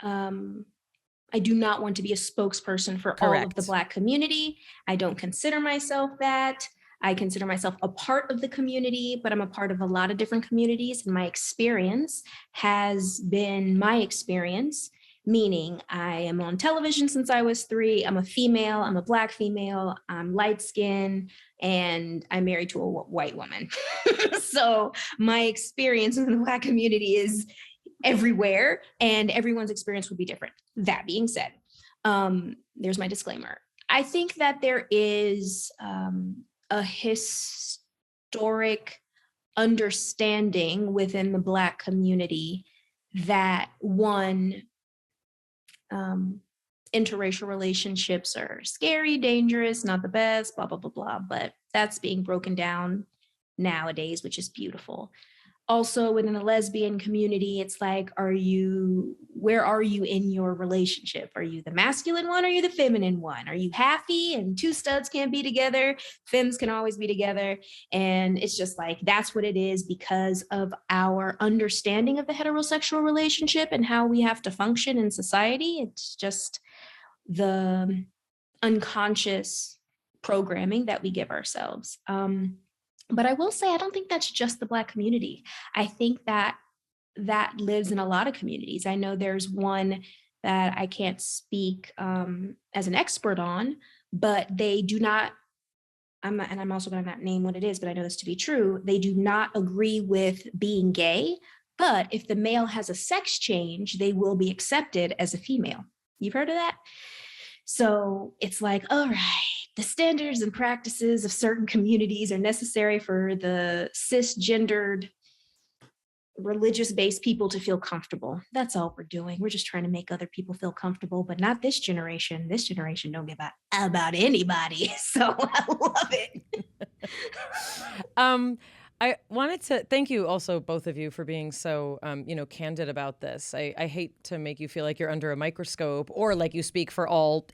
I do not want to be a spokesperson for all of the Black community. I don't consider myself that. I consider myself a part of the community, but I'm a part of a lot of different communities. And my experience has been my experience, meaning I am on television since I was 3. I'm a female. I'm a Black female. I'm light skinned, and I'm married to a white woman. So my experience in the Black community is everywhere, and everyone's experience would be different. That being said, there's my disclaimer. I think that there is a historic understanding within the Black community that, one, interracial relationships are scary, dangerous, not the best, blah, blah, blah, blah. But that's being broken down nowadays, which is beautiful. Also, within the lesbian community, it's like, where are you in your relationship? Are you the masculine one? Or are you the feminine one? Are you halfy and 2 studs can't be together? Femmes can always be together. And it's just like, that's what it is, because of our understanding of the heterosexual relationship and how we have to function in society. It's just the unconscious programming that we give ourselves. But I will say, I don't think that's just the Black community. I think that lives in a lot of communities. I know there's one that I can't speak as an expert on, but they do not, and I'm also going to not name what it is, but I know this to be true. They do not agree with being gay, but if the male has a sex change, they will be accepted as a female. You've heard of that? So it's like, all right, the standards and practices of certain communities are necessary for the cisgendered, religious-based people to feel comfortable. That's all we're doing. We're just trying to make other people feel comfortable, but not this generation. This generation don't give about anybody. So I love it. I wanted to thank you also, both of you, for being so, candid about this. I hate to make you feel like you're under a microscope or like you speak for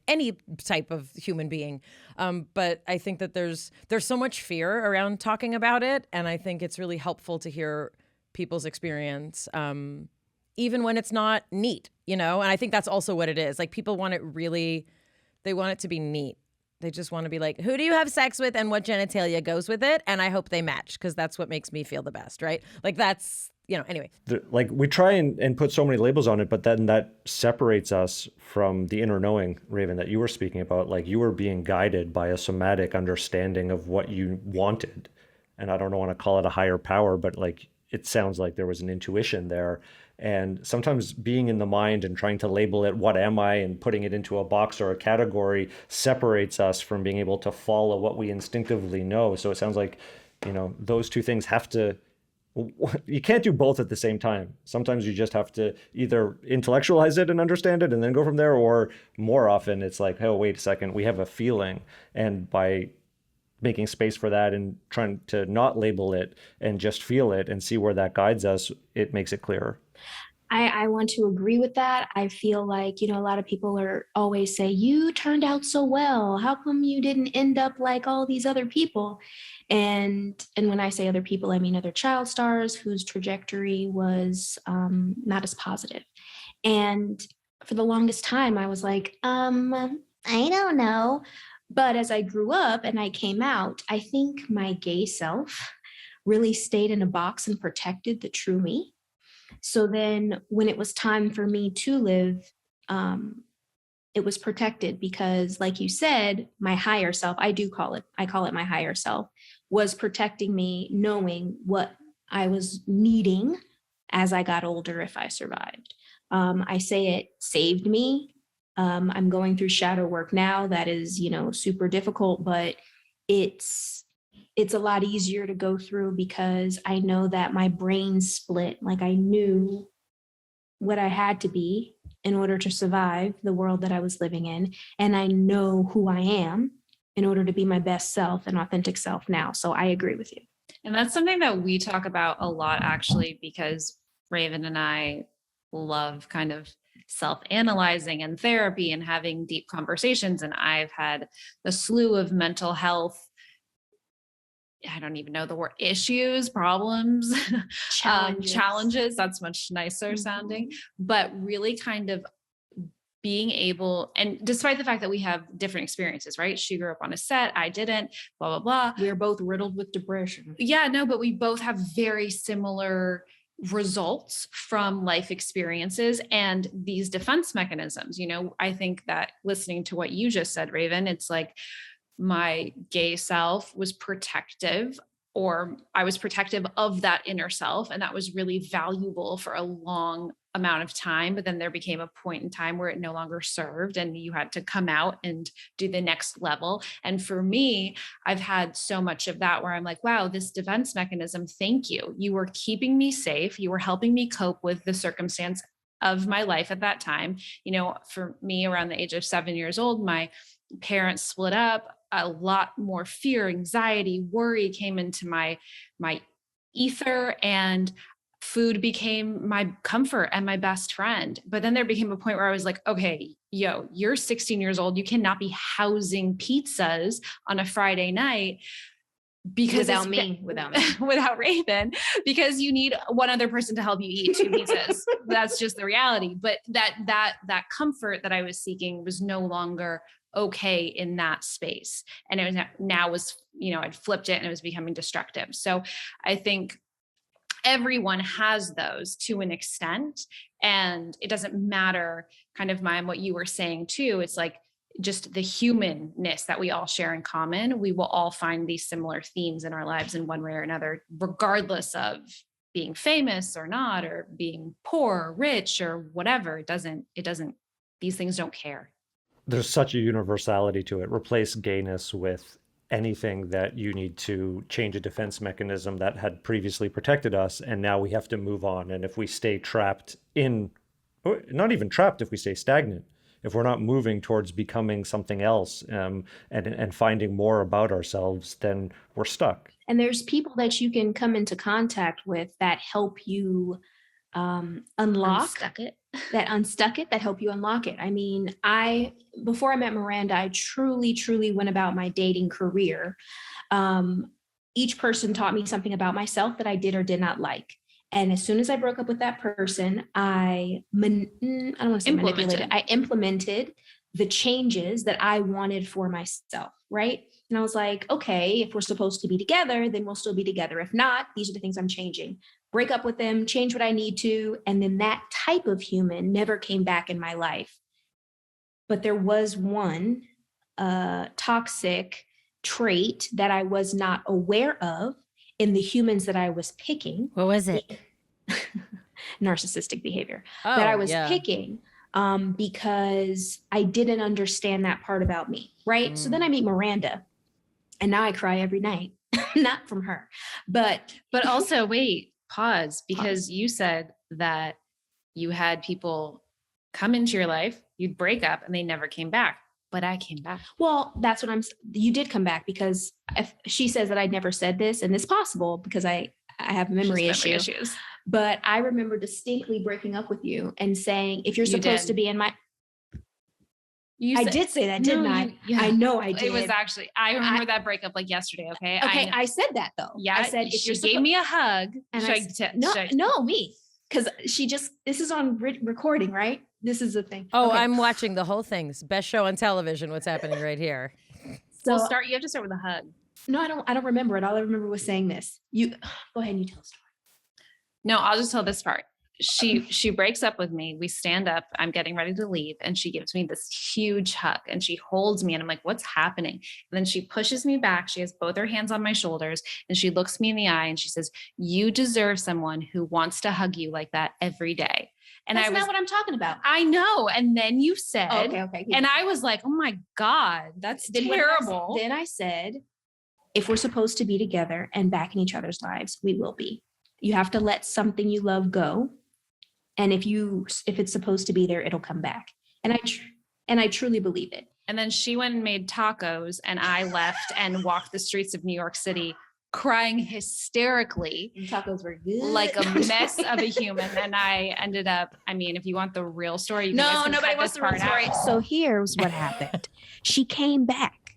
any type of human being. But I think that there's so much fear around talking about it. And I think it's really helpful to hear people's experience, even when it's not neat, And I think that's also what it is. Like, people want they want it to be neat. They just want to be like, who do you have sex with and what genitalia goes with it? And I hope they match, because that's what makes me feel the best, right? Like, that's, anyway. We try and put so many labels on it, but then that separates us from the inner knowing, Raven, that you were speaking about. Like, you were being guided by a somatic understanding of what you wanted. And I don't want to call it a higher power, but like, it sounds like there was an intuition there. And sometimes being in the mind and trying to label it, what am I, and putting it into a box or a category separates us from being able to follow what we instinctively know. So it sounds like, those two things have to You can't do both at the same time. Sometimes you just have to either intellectualize it and understand it and then go from there, or more often it's like, oh, wait a second, we have a feeling. And by making space for that and trying to not label it and just feel it and see where that guides us, it makes it clearer. I want to agree with that. I feel like, a lot of people are always say, you turned out so well. How come you didn't end up like all these other people? And when I say other people, I mean other child stars whose trajectory was not as positive. And for the longest time, I was like, I don't know. But as I grew up and I came out, I think my gay self really stayed in a box and protected the true me. So then when it was time for me to live, it was protected because, like you said, my higher self, I call it my higher self, was protecting me, knowing what I was needing as I got older if I survived. I say it saved me. I'm going through shadow work now that is, super difficult, but it's a lot easier to go through because I know that my brain split. Like I knew what I had to be in order to survive the world that I was living in. And I know who I am in order to be my best self and authentic self now. So I agree with you. And that's something that we talk about a lot, actually, because Raven and I love kind of self-analyzing and therapy and having deep conversations. And I've had a slew of mental health, I don't even know the word, issues, problems, challenges. That's much nicer sounding, but really kind of being able, and despite the fact that we have different experiences, right? She grew up on a set, I didn't, blah, blah, blah. We are both riddled with depression. Yeah, no, but we both have very similar results from life experiences and these defense mechanisms. I think that listening to what you just said, Raven, it's like my gay self was protective, or I was protective of that inner self. And that was really valuable for a long amount of time. But then there became a point in time where it no longer served and you had to come out and do the next level. And for me, I've had so much of that where I'm like, wow, this defense mechanism, thank you. You were keeping me safe. You were helping me cope with the circumstance of my life at that time. For me, around the age of 7 years old, my parents split up. A lot more fear, anxiety, worry came into my ether, and food became my comfort and my best friend. But then there became a point where I was like, okay, you're 16 years old. You cannot be housing pizzas on a Friday night because without Raven, because you need one other person to help you eat 2 pizzas. That's just the reality. But that comfort that I was seeking was no longer okay in that space. And it was I'd flipped it and it was becoming destructive. So I think everyone has those to an extent, and it doesn't matter kind of what you were saying too. It's like just the humanness that we all share in common. We will all find these similar themes in our lives in one way or another, regardless of being famous or not, or being poor or rich or whatever. These things don't care. There's such a universality to it. Replace gayness with anything that you need to change a defense mechanism that had previously protected us, and now we have to move on. And if we stay trapped not even trapped, if we stay stagnant, if we're not moving towards becoming something else and finding more about ourselves, then we're stuck. And there's people that you can come into contact with that help you unstuck it, that help you unlock it. I mean, before I met Miranda, I truly went about my dating career. Each person taught me something about myself that I did or did not like. And as soon as I broke up with that person, I don't want to say manipulated. I implemented the changes that I wanted for myself, right? And I was like, okay, if we're supposed to be together, then we'll still be together. If not, these are the things I'm changing. Break up with them, change what I need to. And then that type of human never came back in my life. But there was one toxic trait that I was not aware of in the humans that I was picking. What was it? Narcissistic behavior that I was picking because I didn't understand that part about me, right? So then I meet Miranda, and now I cry every night, not from her, but also wait, pause because you said that you had people come into your life, you'd break up and they never came back. But I came back. Well, that's what you did come back, because if she says that I never said this, and it's possible because I have memory issues. But I remember distinctly breaking up with you and saying, if you're supposed to be in my, I did say that, didn't I? I know I did. It was actually, I remember that breakup like yesterday. Okay. Okay. I said that though. Yeah. I said, if she gave me a hug. And me. Because this is on recording, right? This is the thing. Oh, okay. I'm watching the whole thing. It's best show on television. What's happening right here? So you have to start with a hug. No, I don't remember it. All I remember was saying this. You go ahead and you tell the story. No, I'll just tell this part. She breaks up with me. We stand up. I'm getting ready to leave. And she gives me this huge hug and she holds me and I'm like, what's happening? And then she pushes me back. She has both her hands on my shoulders and she looks me in the eye and she says, you deserve someone who wants to hug you like that every day. And that's not what I'm talking about. I know. And then you said, okay. And I was like, oh my God, that's terrible. Then I said, if we're supposed to be together and back in each other's lives, we will be. You have to let something you love go. And if it's supposed to be there, it'll come back. And I truly believe it. And then she went and made tacos and I left and walked the streets of New York City crying hysterically. And tacos were good. Like a mess of a human. And I ended up, I mean, if you want the real story, nobody wants the real story. So here's what happened. She came back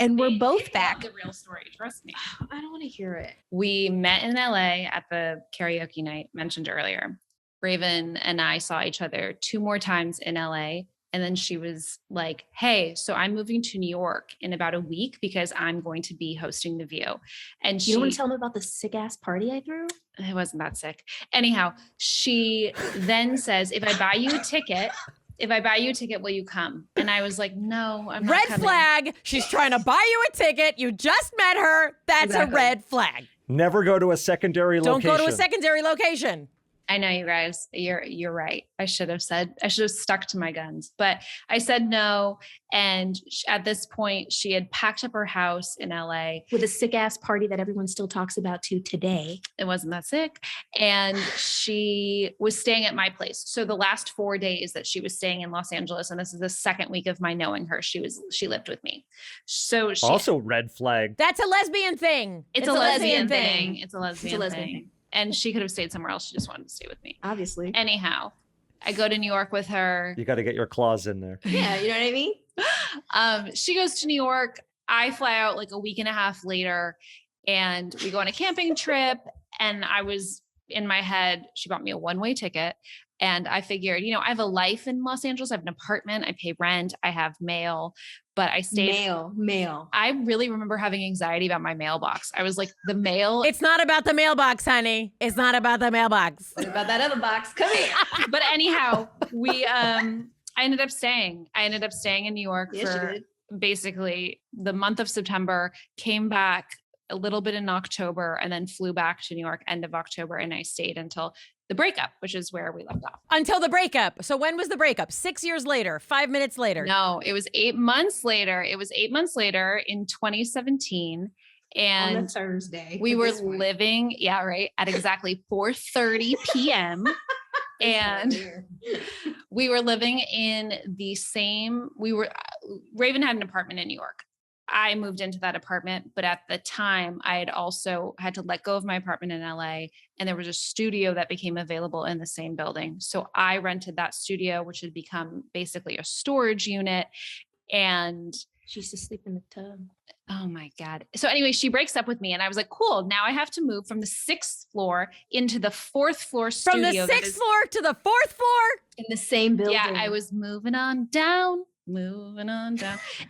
and we're both back. The real story, trust me. I don't want to hear it. We met in LA at the karaoke night mentioned earlier. Raven and I saw each other 2 more times in LA. And then she was like, hey, so I'm moving to New York in about a week because I'm going to be hosting The View. And you don't want to tell me about the sick ass party I threw? It wasn't that sick. Anyhow, she then says, if I buy you a ticket, will you come? And I was like, no, I'm not coming. Red flag. She's trying to buy you a ticket. You just met her. That's a red flag. Never go to a secondary location. Don't go to a secondary location. I know, you guys, you're right. I should have stuck to my guns, but I said no. And at this point she had packed up her house in LA with a sick ass party that everyone still talks about to today. It wasn't that sick. And she was staying at my place. So the last 4 days that she was staying in Los Angeles, and this is the second week of my knowing her, she lived with me. So she also red flag. That's a lesbian thing. It's a lesbian thing. It's a lesbian thing. And she could have stayed somewhere else. She just wanted to stay with me. Obviously. Anyhow, I go to New York with her. You got to get your claws in there. Yeah, you know what I mean? She goes to New York. I fly out like a week and a half later and we go on a camping trip. And I was in my head, she bought me a one-way ticket. And I figured, I have a life in Los Angeles. I have an apartment. I pay rent. I have mail. But I stayed. Mail. I really remember having anxiety about my mailbox. I was like, the mail. It's not about the mailbox, honey. It's not about the mailbox. What about that other box? Come here. But anyhow, I ended up staying. In New York for basically the month of September, came back a little bit in October, and then flew back to New York end of October. And I stayed until the breakup, which is where we left off. Until the breakup. So when was the breakup? 6 years later, 5 minutes later? No, it was 8 months later. It was 8 months later in 2017. And on a Thursday. We were living, at exactly 4:30 p.m. And we were living in Raven had an apartment in New York. I moved into that apartment, but at the time I had also had to let go of my apartment in LA, and there was a studio that became available in the same building. So I rented that studio, which had become basically a storage unit. And she used to sleep in the tub. Oh my God. So anyway, she breaks up with me and I was like, cool. Now I have to move from the 6th floor into the 4th floor studio. From the 6th floor to the 4th floor? In the same building. Yeah, I was moving on down.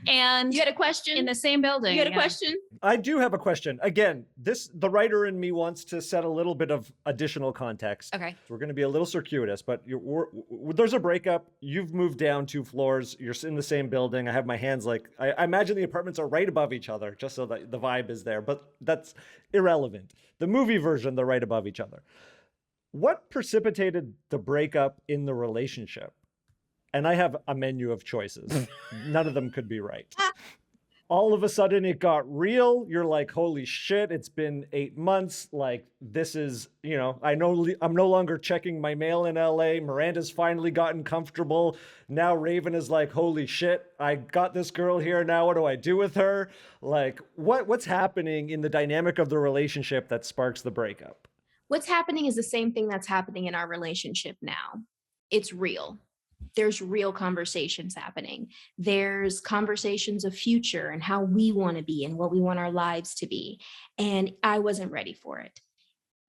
And you had a question in the same building. You had a question? I do have a question. Again, the writer in me wants to set a little bit of additional context. Okay. So we're going to be a little circuitous, but there's a breakup. You've moved down 2 floors. You're in the same building. I have my hands I imagine the apartments are right above each other, just so that the vibe is there, but that's irrelevant. The movie version, they're right above each other. What precipitated the breakup in the relationship? And I have a menu of choices. None of them could be right. all of a sudden it got real. You're like, holy shit, it's been 8 months. Like, this is, I know I'm no longer checking my mail in LA. Miranda's finally gotten comfortable. Now Raven is like, holy shit, I got this girl here. Now what do I do with her? Like, what's happening in the dynamic of the relationship that sparks the breakup? What's happening is the same thing that's happening in our relationship now. It's real. There's real conversations happening. There's conversations of future and how we want to be and what we want our lives to be. And I wasn't ready for it,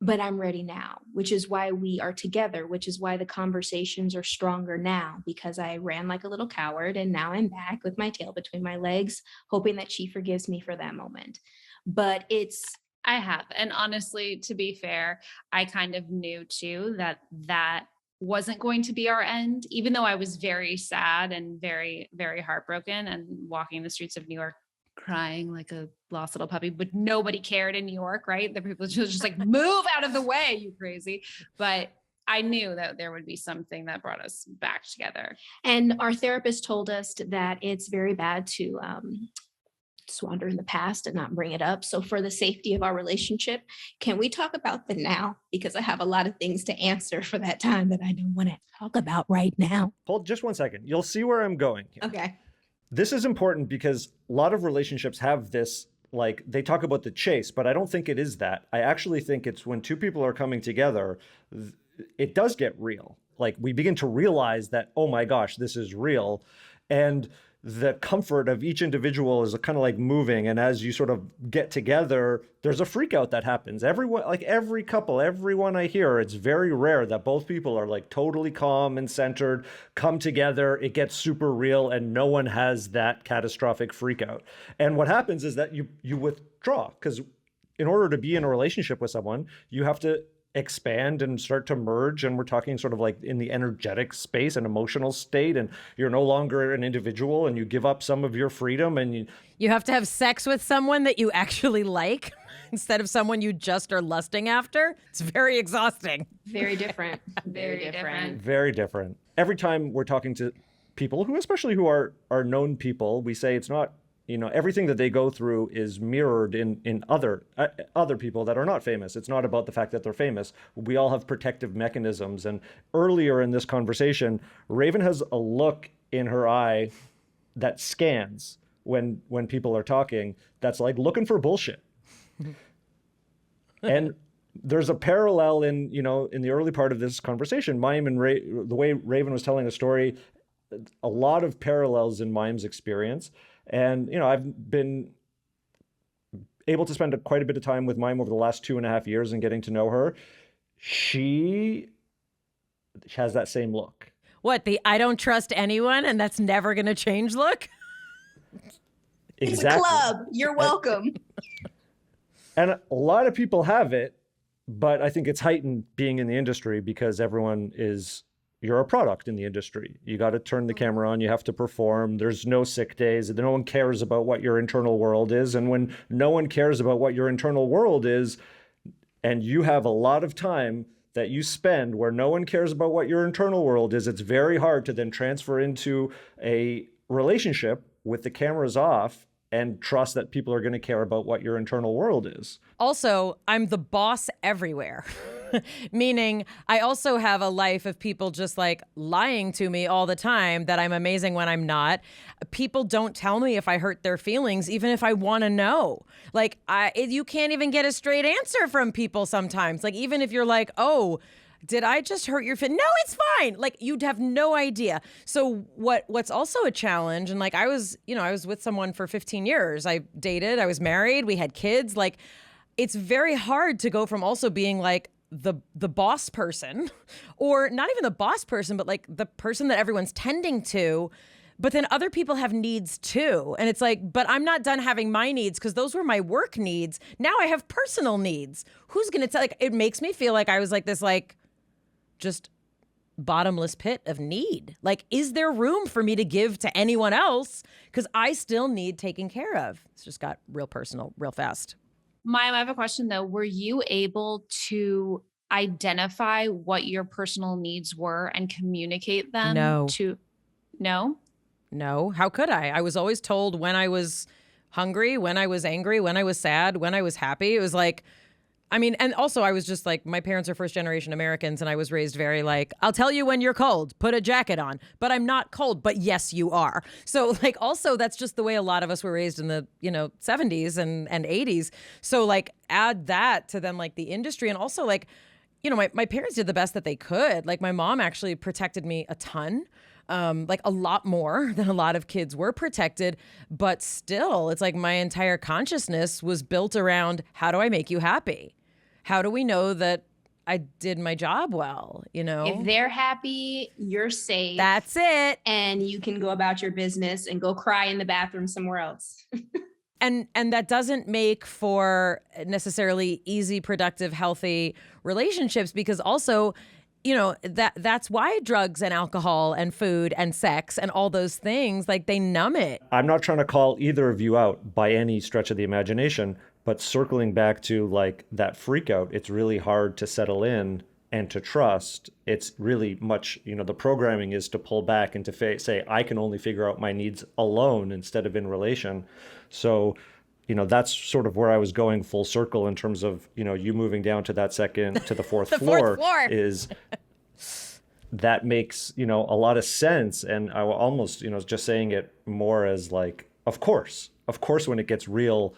but I'm ready now, which is why we are together, which is why the conversations are stronger now, because I ran like a little coward and now I'm back with my tail between my legs, hoping that she forgives me for that moment. But I have. And honestly, to be fair, I kind of knew too that wasn't going to be our end, even though I was very sad and very, very heartbroken and walking the streets of New York crying like a lost little puppy, but nobody cared in New York, right? The people just like, move out of the way, you crazy. But I knew that there would be something that brought us back together. And our therapist told us that it's very bad to wander in the past and not bring it up. So for the safety of our relationship, can we talk about the now? Because I have a lot of things to answer for that time that I don't want to talk about right now. Hold just one second. You'll see where I'm going here. Okay. This is important because a lot of relationships have this, like, they talk about the chase, but I don't think it is that. I actually think it's when two people are coming together, it does get real. Like, we begin to realize that, oh my gosh, this is real. And the comfort of each individual is kind of like moving. And as you sort of get together, there's a freak out that happens. Everyone, like every couple, everyone I hear, it's very rare that both people are like totally calm and centered, come together, it gets super real, and no one has that catastrophic freak out. And what happens is that you withdraw, because in order to be in a relationship with someone, you have to expand and start to merge, and we're talking sort of like in the energetic space and emotional state, and you're no longer an individual and you give up some of your freedom, and you have to have sex with someone that you actually like instead of someone you just are lusting after. It's very exhausting. Very different. Very different. Very different. Every time we're talking to people especially who are known people, we say it's not, everything that they go through is mirrored in other people that are not famous. It's not about the fact that they're famous. We all have protective mechanisms. And earlier in this conversation, Raven has a look in her eye that scans when people are talking, that's like looking for bullshit. And there's a parallel in the early part of this conversation, Mayim and the way Raven was telling a story, a lot of parallels in Mayim's experience. And, I've been able to spend quite a bit of time with Mayim over the last 2.5 years and getting to know her. She has that same look. What, the I don't trust anyone and that's never going to change look? Exactly. It's a club. You're welcome. And a lot of people have it, but I think it's heightened being in the industry because you're a product in the industry. You got to turn the camera on. You have to perform. There's no sick days. No one cares about what your internal world is. And when no one cares about what your internal world is, and you have a lot of time that you spend where no one cares about what your internal world is, it's very hard to then transfer into a relationship with the cameras off and trust that people are going to care about what your internal world is. Also, I'm the boss everywhere. Meaning I also have a life of people just like lying to me all the time that I'm amazing when I'm not. People don't tell me if I hurt their feelings, even if I want to know. Like you can't even get a straight answer from people sometimes. Like even if you're like, oh, did I just hurt your feelings? No, it's fine. Like you'd have no idea. So what's also a challenge, and like I was with someone for 15 years. I dated, I was married, we had kids. Like it's very hard to go from also being like the boss person, or not even the boss person, but like the person that everyone's tending to, but then other people have needs too. And it's like, but I'm not done having my needs because those were my work needs. Now I have personal needs. Who's going to tell? Like, it makes me feel like I was like this, like just bottomless pit of need. Like, is there room for me to give to anyone else? Because I still need taken care of. It's just got real personal real fast. Mayim, I have a question though. Were you able to identify what your personal needs were and communicate them? No. No? No. How could I? I was always told when I was hungry, when I was angry, when I was sad, when I was happy. It was like, I mean, and also I was just like, my parents are first generation Americans, and I was raised very like, I'll tell you when you're cold, put a jacket on, but I'm not cold, but yes, you are. So like, also that's just the way a lot of us were raised in the, 70s and 80s. So like add that to then like the industry, and also like, my parents did the best that they could. Like my mom actually protected me a ton. Like a lot more than a lot of kids were protected, but still it's like my entire consciousness was built around, how do I make you happy? How do we know that I did my job well? If they're happy, you're safe. That's it. And you can go about your business and go cry in the bathroom somewhere else. And that doesn't make for necessarily easy, productive, healthy relationships, because also, that's why drugs and alcohol and food and sex and all those things, like they numb it. I'm not trying to call either of you out by any stretch of the imagination, but circling back to like that freak out, it's really hard to settle in and to trust. It's really much, the programming is to pull back and to say, I can only figure out my needs alone instead of in relation. So, that's sort of where I was going full circle in terms of, you moving down to that second, to the fourth floor is that makes, a lot of sense. And I almost, just saying it more as like, of course, when it gets real,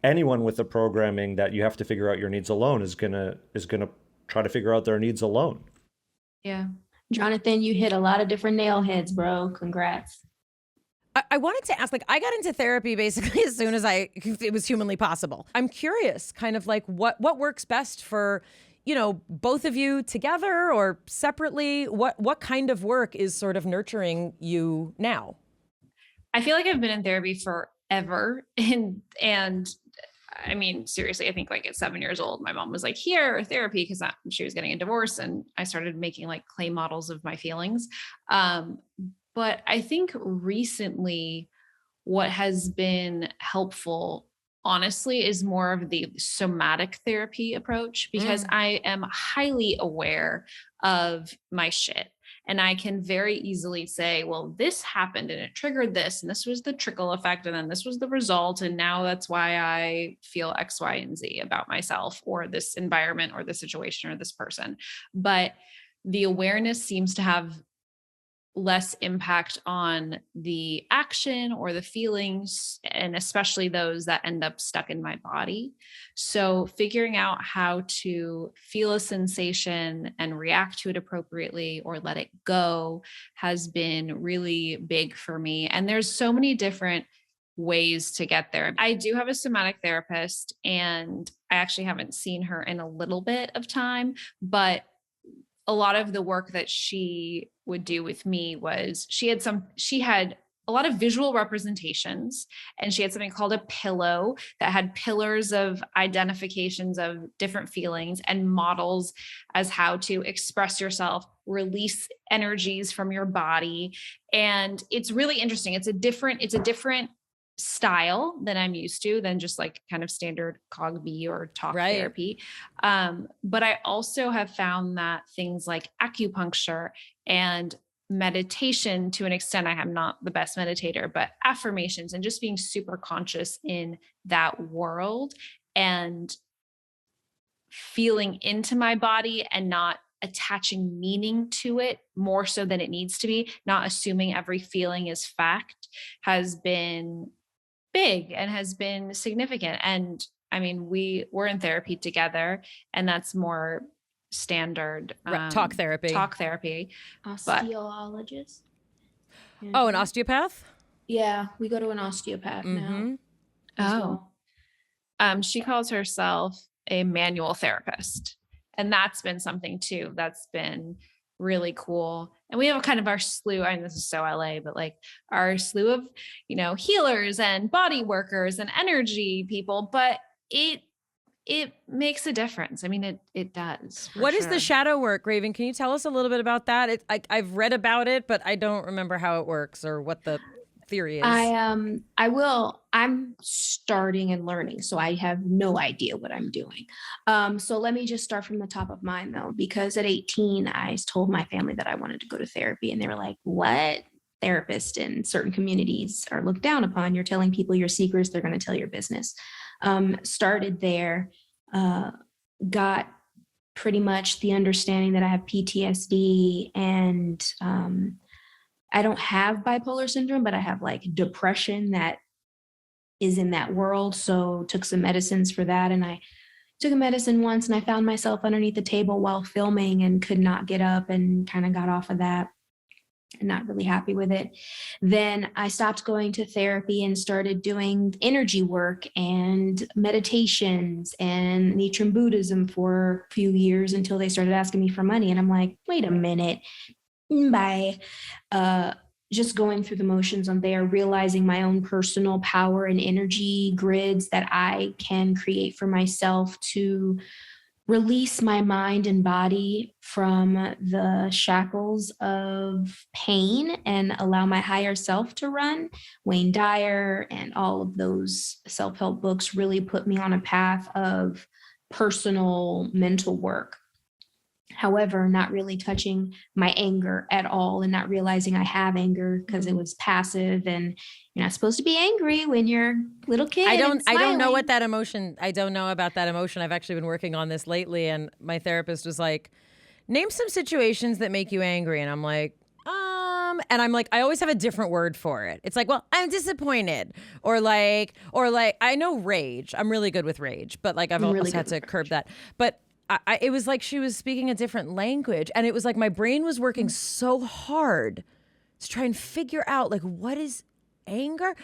anyone with the programming that you have to figure out your needs alone is gonna try to figure out their needs alone. Yeah. Jonathan, you hit a lot of different nail heads, bro. Congrats. I wanted to ask, like, I got into therapy basically as soon as it was humanly possible. I'm curious, kind of like what works best for, both of you together or separately. What kind of work is sort of nurturing you now? I feel like I've been in therapy forever, and I mean, seriously, I think like at 7 years old, my mom was like, here, therapy, because she was getting a divorce, and I started making like clay models of my feelings. But I think recently what has been helpful, honestly, is more of the somatic therapy approach, because I am highly aware of my shit. And I can very easily say, well, this happened and it triggered this, and this was the trickle effect, and then this was the result. And now that's why I feel X, Y, and Z about myself or this environment or the situation or this person. But the awareness seems to have less impact on the action or the feelings, and especially those that end up stuck in my body. So figuring out how to feel a sensation and react to it appropriately or let it go has been really big for me. And there's so many different ways to get there. I do have a somatic therapist, and I actually haven't seen her in a little bit of time, but a lot of the work that she would do with me was she had a lot of visual representations, and she had something called a pillow that had pillars of identifications of different feelings and models as how to express yourself, release energies from your body. And it's really interesting. It's a different style than I'm used to than just like kind of standard Cosby or talk therapy. But I also have found that things like acupuncture and meditation, to an extent, I am not the best meditator, but affirmations and just being super conscious in that world and feeling into my body and not attaching meaning to it more so than it needs to be, not assuming every feeling is fact, has been big and has been significant. And I mean, we're in therapy together, and that's more standard talk therapy. Osteologist. Oh, an osteopath? Yeah, we go to an osteopath now. She calls herself a manual therapist, and that's been something too. That's been really cool. And we have kind of our slew, I mean, this is so LA, but like our slew of, healers and body workers and energy people, but it makes a difference. I mean, it does. What is the shadow work, Raven? Can you tell us a little bit about that? I've read about it, but I don't remember how it works or what the theory is. I will. I'm starting and learning, so I have no idea what I'm doing. So let me just start from the top of mine though, because at 18, I told my family that I wanted to go to therapy, and they were like, "What? therapist in certain communities are looked down upon. You're telling people your secrets, they're going to tell your business. Started there, got pretty much the understanding that I have PTSD and I don't have bipolar syndrome, but I have like depression that is in that world. So took some medicines for that. And I took a medicine once and I found myself underneath the table while filming and could not get up and kind of got off of that and not really happy with it. Then I stopped going to therapy and started doing energy work and meditations and Nichiren Buddhism for a few years until they started asking me for money. And I'm like, wait a minute, bye. Just going through the motions on there, realizing my own personal power and energy grids that I can create for myself to release my mind and body from the shackles of pain and allow my higher self to run. Wayne Dyer and all of those self-help books really put me on a path of personal mental work. However, not really touching my anger at all and not realizing I have anger because it was passive and you're not supposed to be angry when you're a little kid. I don't know what that emotion, I don't know about that emotion. I've actually been working on this lately and my therapist was like, name some situations that make you angry. And I'm like, and I'm like, I always have a different word for it. It's like, well, I'm disappointed or like, I know rage. I'm really good with rage, but like I've always had to curb that. But it was like she was speaking a different language. And it was like my brain was working so hard to try and figure out like, what is anger?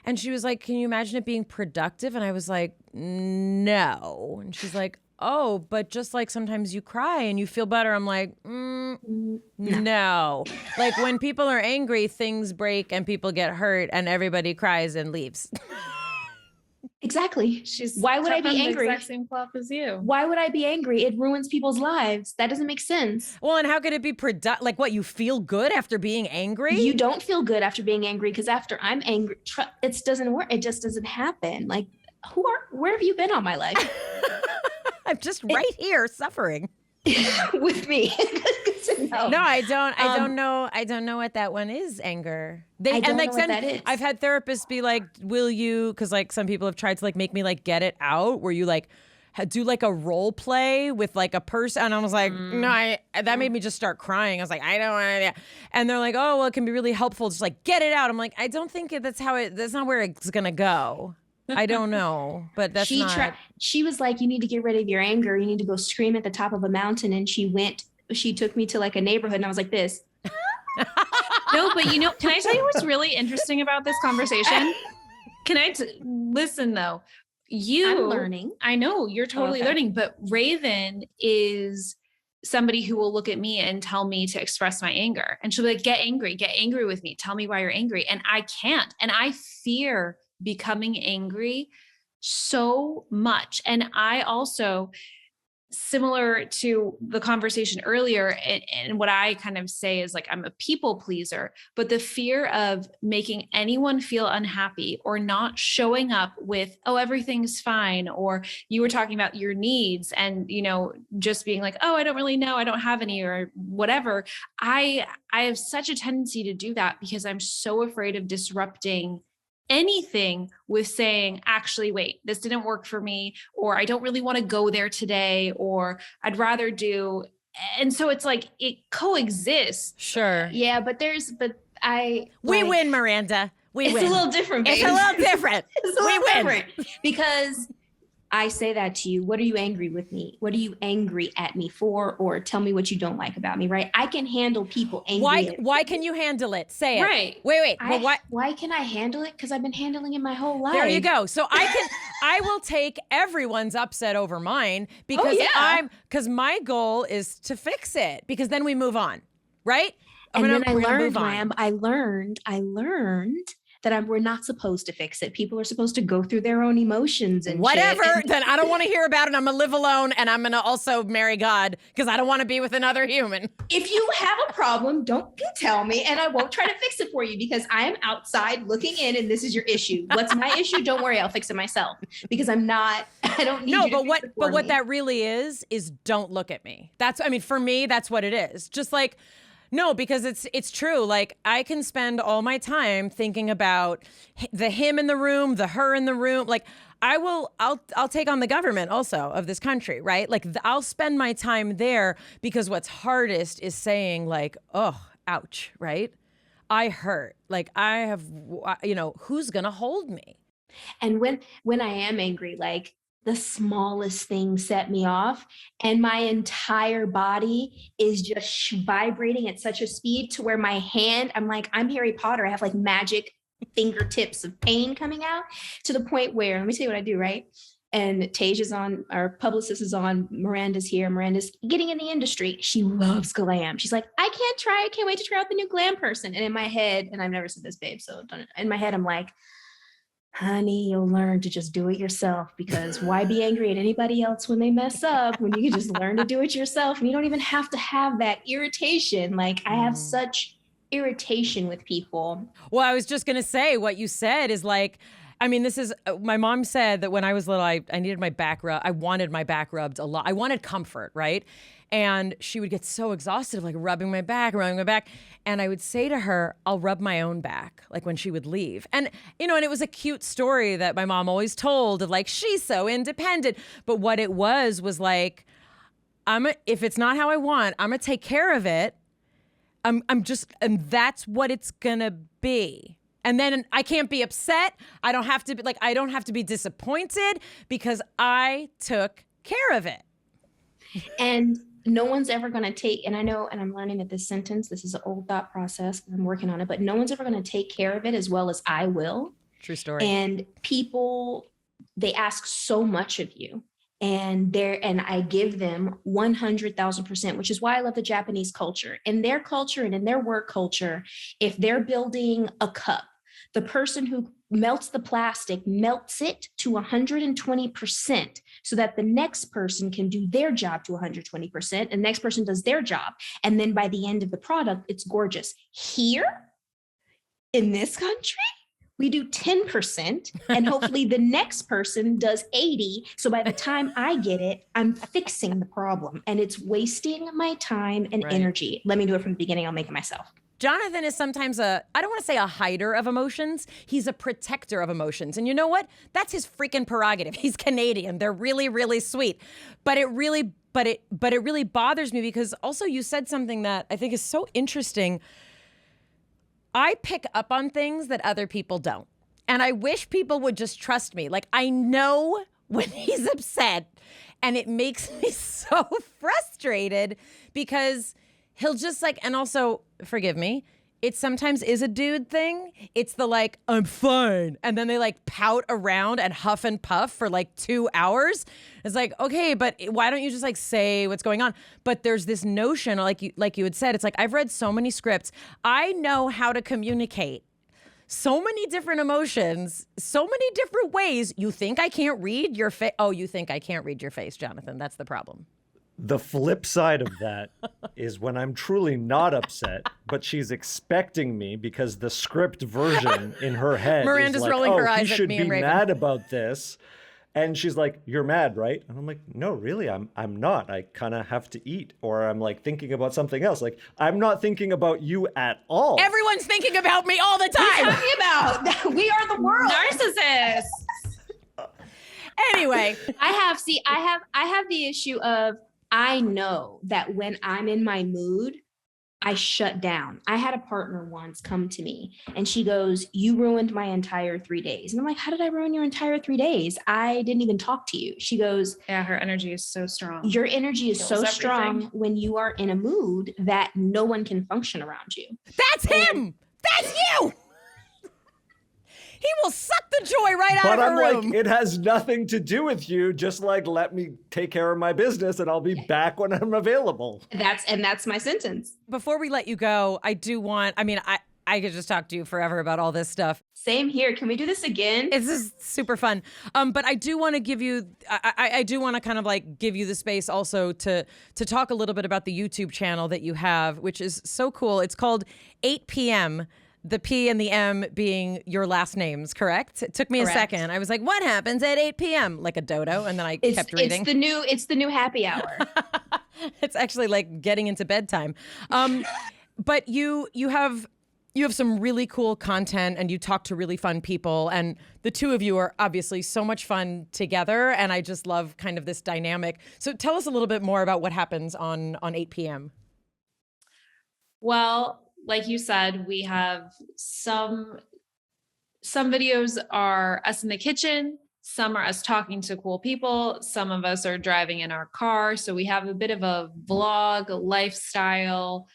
And she was like, can you imagine it being productive? And I was like, no. And she's like, oh, but just like sometimes you cry and you feel better. I'm like, no. Like when people are angry, things break and people get hurt and everybody cries and leaves. Exactly. Why would I be angry? The exact same flop as you. Why would I be angry? It ruins people's lives. That doesn't make sense. Well, and how could it be productive? Like what, you feel good after being angry? You don't feel good after being angry because after I'm angry, it doesn't work. It just doesn't happen. Like where have you been all my life? I'm just right here suffering. With me. No, I don't know. I don't know what that one is. Anger. I don't know what that is. I've had therapists be like, "Will you?" Because like some people have tried to like make me like get it out, where you like do like a role play with like a person, and I was like, no, that made me just start crying. I was like, I don't want to. And they're like, oh, well, it can be really helpful. Just like get it out. I'm like, I don't think that's not where it's gonna go. I don't know, but that's not. She was like, you need to get rid of your anger. You need to go scream at the top of a mountain. And she took me to like a neighborhood and I was like this. No, but can I tell you what's really interesting about this conversation? Listen though, I'm learning. I know you're totally learning, but Raven is somebody who will look at me and tell me to express my anger. And she'll be like, get angry with me. Tell me why you're angry. And I can't. And I fear becoming angry so much. And I also, similar to the conversation earlier, and what I kind of say is like, I'm a people pleaser, but the fear of making anyone feel unhappy or not showing up with, oh, everything's fine. Or you were talking about your needs and, just being like, oh, I don't really know. I don't have any or whatever. I have such a tendency to do that because I'm so afraid of disrupting anything with saying, actually, wait, this didn't work for me, or I don't really want to go there today, or I'd rather do. And so it's like, it coexists. Sure. Yeah, but we win, Miranda. We win. It's a little different, babe. It's a little different. Different because I say that to you. What are you angry with me? What are you angry at me for? Or tell me what you don't like about me, right? I can handle people angry. Why can you handle it? Say it. Right. Wait. Why can I handle it? Because I've been handling it my whole life. There you go. So I will take everyone's upset over mine because my goal is to fix it because then we move on. Right? I learned that we're not supposed to fix it. People are supposed to go through their own emotions and whatever. Shit. Then I don't want to hear about it. I'm going to live alone and I'm going to also marry God because I don't want to be with another human. If you have a problem, don't tell me and I won't try to fix it for you because I am outside looking in and this is your issue. What's my issue? Don't worry, I'll fix it myself because I don't need you to fix it for me. What that really is don't look at me. For me, that's what it is. Just like, No, because it's true. Like, I can spend all my time thinking about the him in the room, the her in the room. Like, I'll take on the government also of this country, right? Like, I'll spend my time there because what's hardest is saying like, oh, ouch, right? I hurt. Like, I have, who's gonna hold me? And when I am angry, like, the smallest thing set me off, and my entire body is just vibrating at such a speed to where my hand, I'm Harry Potter. I have like magic fingertips of pain coming out, to the point where, let me tell you what I do, right? And Tage is on, our publicist is on, Miranda's here. Miranda's getting in the industry. She loves glam. She's like, I can't wait to try out the new glam person. And in my head, and I've never said this, babe, so don't, in my head, I'm like, honey, you'll learn to just do it yourself, because why be angry at anybody else when they mess up when you can just learn to do it yourself, and you don't even have to have that irritation. Like, I have such irritation with people. Well, I was just going to say, what you said is like, I mean, this is, my mom said that when I was little, I needed my back rubbed. I wanted my back rubbed a lot. I wanted comfort, right? And she would get so exhausted of like rubbing my back. And I would say to her, I'll rub my own back, like when she would leave. And, and it was a cute story that my mom always told of like, she's so independent. But what it was like, if it's not how I want, I'm going to take care of it. And that's what it's going to be. And then I can't be upset. I don't have to be disappointed because I took care of it. And no one's ever going to take, and I know, and I'm learning that this is an old thought process, I'm working on it, but no one's ever going to take care of it as well as I will. True story. And people, they ask so much of you, and I give them 100,000%, which is why I love the Japanese culture. In their culture and in their work culture, if they're building a cup, the person who melts the plastic melts it to 120% so that the next person can do their job to 120%, and the next person does their job. And then by the end of the product, it's gorgeous. Here in this country, we do 10%, and hopefully the next person does 80. So by the time I get it, I'm fixing the problem, and it's wasting my time and energy. Let me do it from the beginning. I'll make it myself. Jonathan is sometimes I don't want to say a hider of emotions. He's a protector of emotions. And you know what? That's his freaking prerogative. He's Canadian. They're really, really sweet. But it really bothers me because also you said something that I think is so interesting. I pick up on things that other people don't. And I wish people would just trust me. Like, I know when he's upset, and it makes me so frustrated because he'll just like, and also, forgive me, it sometimes is a dude thing. It's the like, I'm fine. And then they like pout around and huff and puff for like 2 hours. It's like, okay, but why don't you just like say what's going on? But there's this notion, like you had said, it's like, I've read so many scripts. I know how to communicate so many different emotions, so many different ways. You think I can't read your face? Oh, you think I can't read your face, Jonathan. That's the problem. The flip side of that is when I'm truly not upset, but she's expecting me because the script version in her head Miranda's is like, rolling her eyes he at should me be and Raven. mad about this. And she's like, you're mad, right? And I'm like, no, really, I'm not. I kind of have to eat, or I'm like thinking about something else. Like, I'm not thinking about you at all. Everyone's thinking about me all the time. What are you talking about? We are the world. Narcissists. Anyway, I have the issue of, I know that when I'm in my mood, I shut down. I had a partner once come to me and she goes, you ruined my entire 3 days. And I'm like, how did I ruin your entire 3 days? I didn't even talk to you. She goes, Yeah, her energy is so strong. your energy is so Kills strong everything. when you are in a mood that no one can function around you. that's him. That's you. He will suck the joy right out But of a I'm room. like, it has nothing to do with you. Just like, let me take care of my business and I'll be back when I'm available. That's my sentence. Before we let you go, I could just talk to you forever about all this stuff. Same here. Can we do this again? It's just super fun. But I do want to give you, I do want to kind of like give you the space also to talk a little bit about the YouTube channel that you have, which is so cool. It's called 8 p.m., the P and the M being your last names, correct? It took me Correct. a second. I was like, what happens at 8 p.m.? Like a dodo. And then I kept reading. It's the new happy hour. It's actually like getting into bedtime. But you have some really cool content, and you talk to really fun people, and the two of you are obviously so much fun together, and I just love kind of this dynamic. So tell us a little bit more about what happens on 8 p.m. Well, like you said, we have some videos are us in the kitchen, some are us talking to cool people, some of us are driving in our car. So we have a bit of a vlog, lifestyle.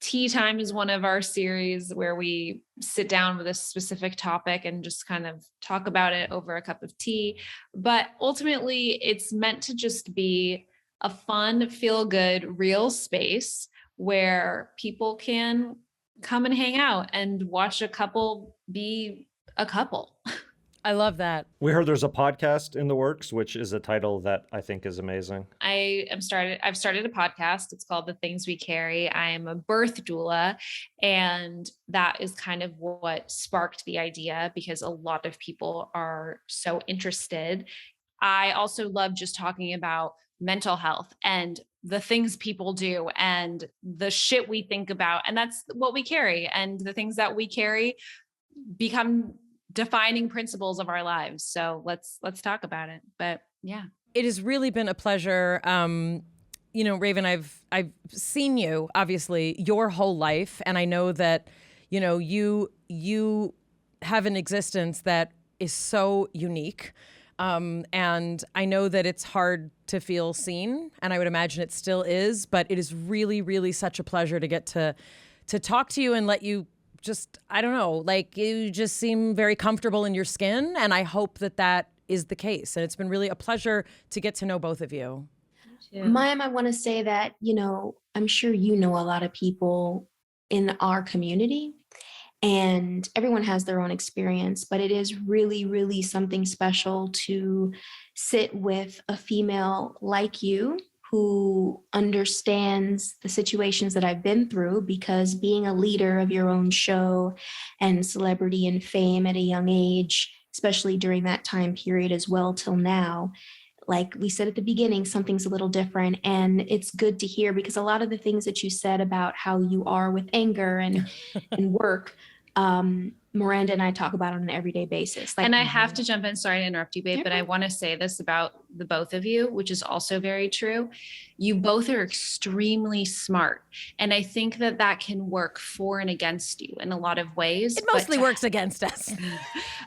Tea Time is one of our series where we sit down with a specific topic and just kind of talk about it over a cup of tea. But ultimately, it's meant to just be a fun, feel good, real space where people can come and hang out and watch a couple be a couple. I love that. We heard there's a podcast in the works, which is a title that I think is amazing. I've started a podcast. It's called The Things We Carry. I am a birth doula, and that is kind of what sparked the idea because a lot of people are so interested. I also love just talking about mental health and the things people do and the shit we think about. And that's what we carry. And the things that we carry become defining principles of our lives. So let's talk about it. But yeah. It has really been a pleasure. Raven, I've seen you obviously your whole life, and I know that, you have an existence that is so unique. And I know that it's hard to feel seen, and I would imagine it still is, but it is really, really such a pleasure to get to talk to you and let you just, I don't know, like you just seem very comfortable in your skin. And I hope that is the case. And it's been really a pleasure to get to know both of you. Mayim, I want to say that, I'm sure you know a lot of people in our community, and everyone has their own experience, but it is really, really something special to sit with a female like you who understands the situations that I've been through, because being a leader of your own show and celebrity and fame at a young age, especially during that time period as well till now, like we said at the beginning, something's a little different. And it's good to hear, because a lot of the things that you said about how you are with anger and work, Miranda and I talk about on an everyday basis. And I have to jump in. Sorry to interrupt you, babe, but I want to say this about the both of you, which is also very true. You both are extremely smart. And I think that can work for and against you in a lot of ways. It mostly works against us.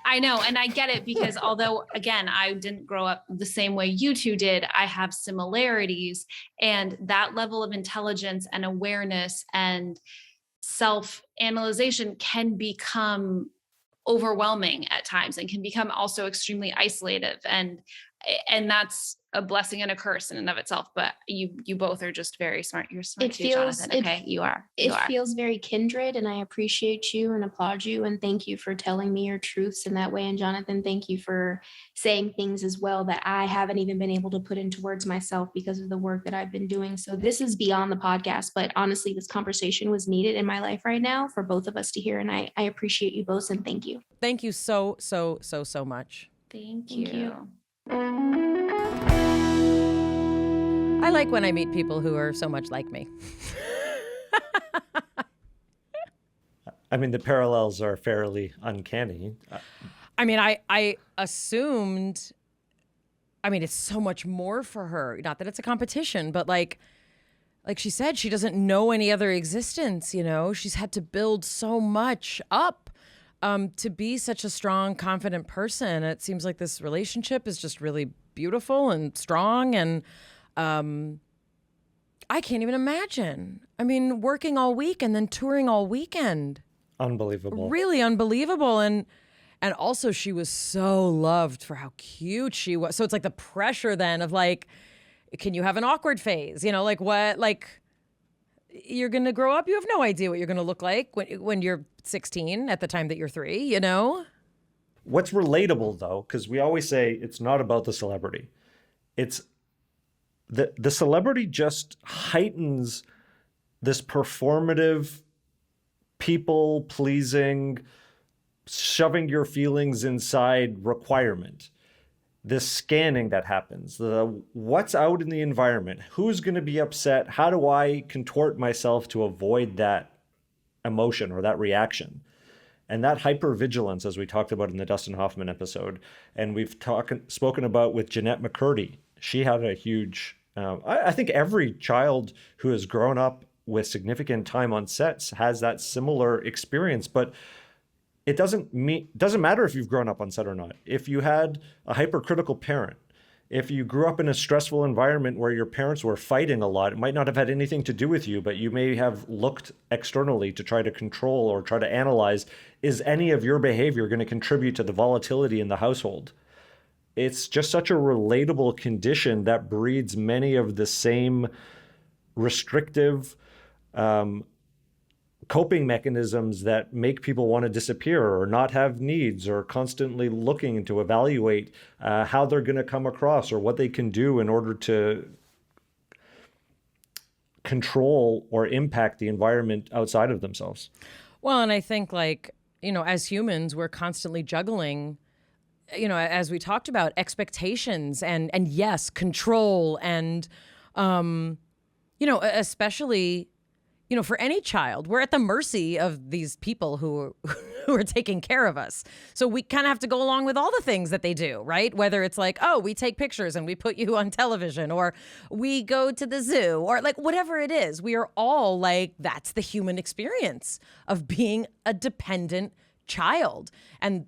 I know. And I get it, because although, again, I didn't grow up the same way you two did, I have similarities, and that level of intelligence and awareness and self-analyzation can become overwhelming at times and can become also extremely isolative. And that's a blessing and a curse in and of itself. But you both are just very smart. You're smart too, Jonathan. Okay, you are. It feels very kindred, and I appreciate you and applaud you. And thank you for telling me your truths in that way. And Jonathan, thank you for saying things as well that I haven't even been able to put into words myself because of the work that I've been doing. So this is beyond the podcast, but honestly, this conversation was needed in my life right now for both of us to hear. And I appreciate you both, and thank you. Thank you so much. Thank you. I like when I meet people who are so much like me. I mean, the parallels are fairly uncanny. I mean, I assumed, it's so much more for her. Not that it's a competition, but like she said, she doesn't know any other existence, She's had to build so much up to be such a strong, confident person. It seems like this relationship is just really beautiful and strong, and I can't even imagine. Working all week and then touring all weekend. Unbelievable. Really unbelievable. And also she was so loved for how cute she was. So it's like the pressure then of like, can you have an awkward phase? You're going to grow up. You have no idea what you're going to look like when you're 16 at the time that you're 3, What's relatable though, because we always say it's not about the celebrity. It's the celebrity just heightens this performative, people-pleasing, shoving your feelings inside requirement. This scanning that happens, what's out in the environment, who's going to be upset, how do I contort myself to avoid that emotion or that reaction. And that hypervigilance, as we talked about in the Dustin Hoffman episode, and we've spoken about with Jeanette McCurdy, she had a huge, I think every child who has grown up with significant time on sets has that similar experience, but it doesn't matter if you've grown up on set or not. If you had a hypercritical parent, if you grew up in a stressful environment where your parents were fighting a lot, it might not have had anything to do with you, but you may have looked externally to try to control or try to analyze, is any of your behavior going to contribute to the volatility in the household? It's just such a relatable condition that breeds many of the same restrictive coping mechanisms that make people want to disappear or not have needs or constantly looking to evaluate how they're going to come across or what they can do in order to control or impact the environment outside of themselves. Well, and I think as humans, we're constantly juggling, as we talked about, expectations and yes, control and, especially, for any child, we're at the mercy of these people who are taking care of us. So we kind of have to go along with all the things that they do, right? Whether it's like, oh, we take pictures and we put you on television, or we go to the zoo, or whatever it is, we are all that's the human experience of being a dependent child. And,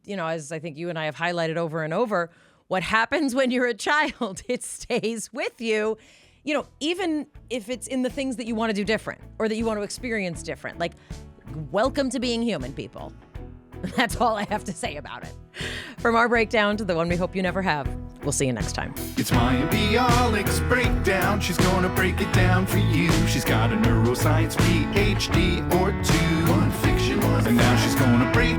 as I think you and I have highlighted over and over, what happens when you're a child, it stays with you. Even if it's in the things that you want to do different or that you want to experience different, welcome to being human, people. That's all I have to say about it. From our breakdown to the one we hope you never have, we'll see you next time. It's Mayim Bialik's breakdown. She's gonna break it down for you. She's got a neuroscience PhD or two. One fiction, one and now she's gonna break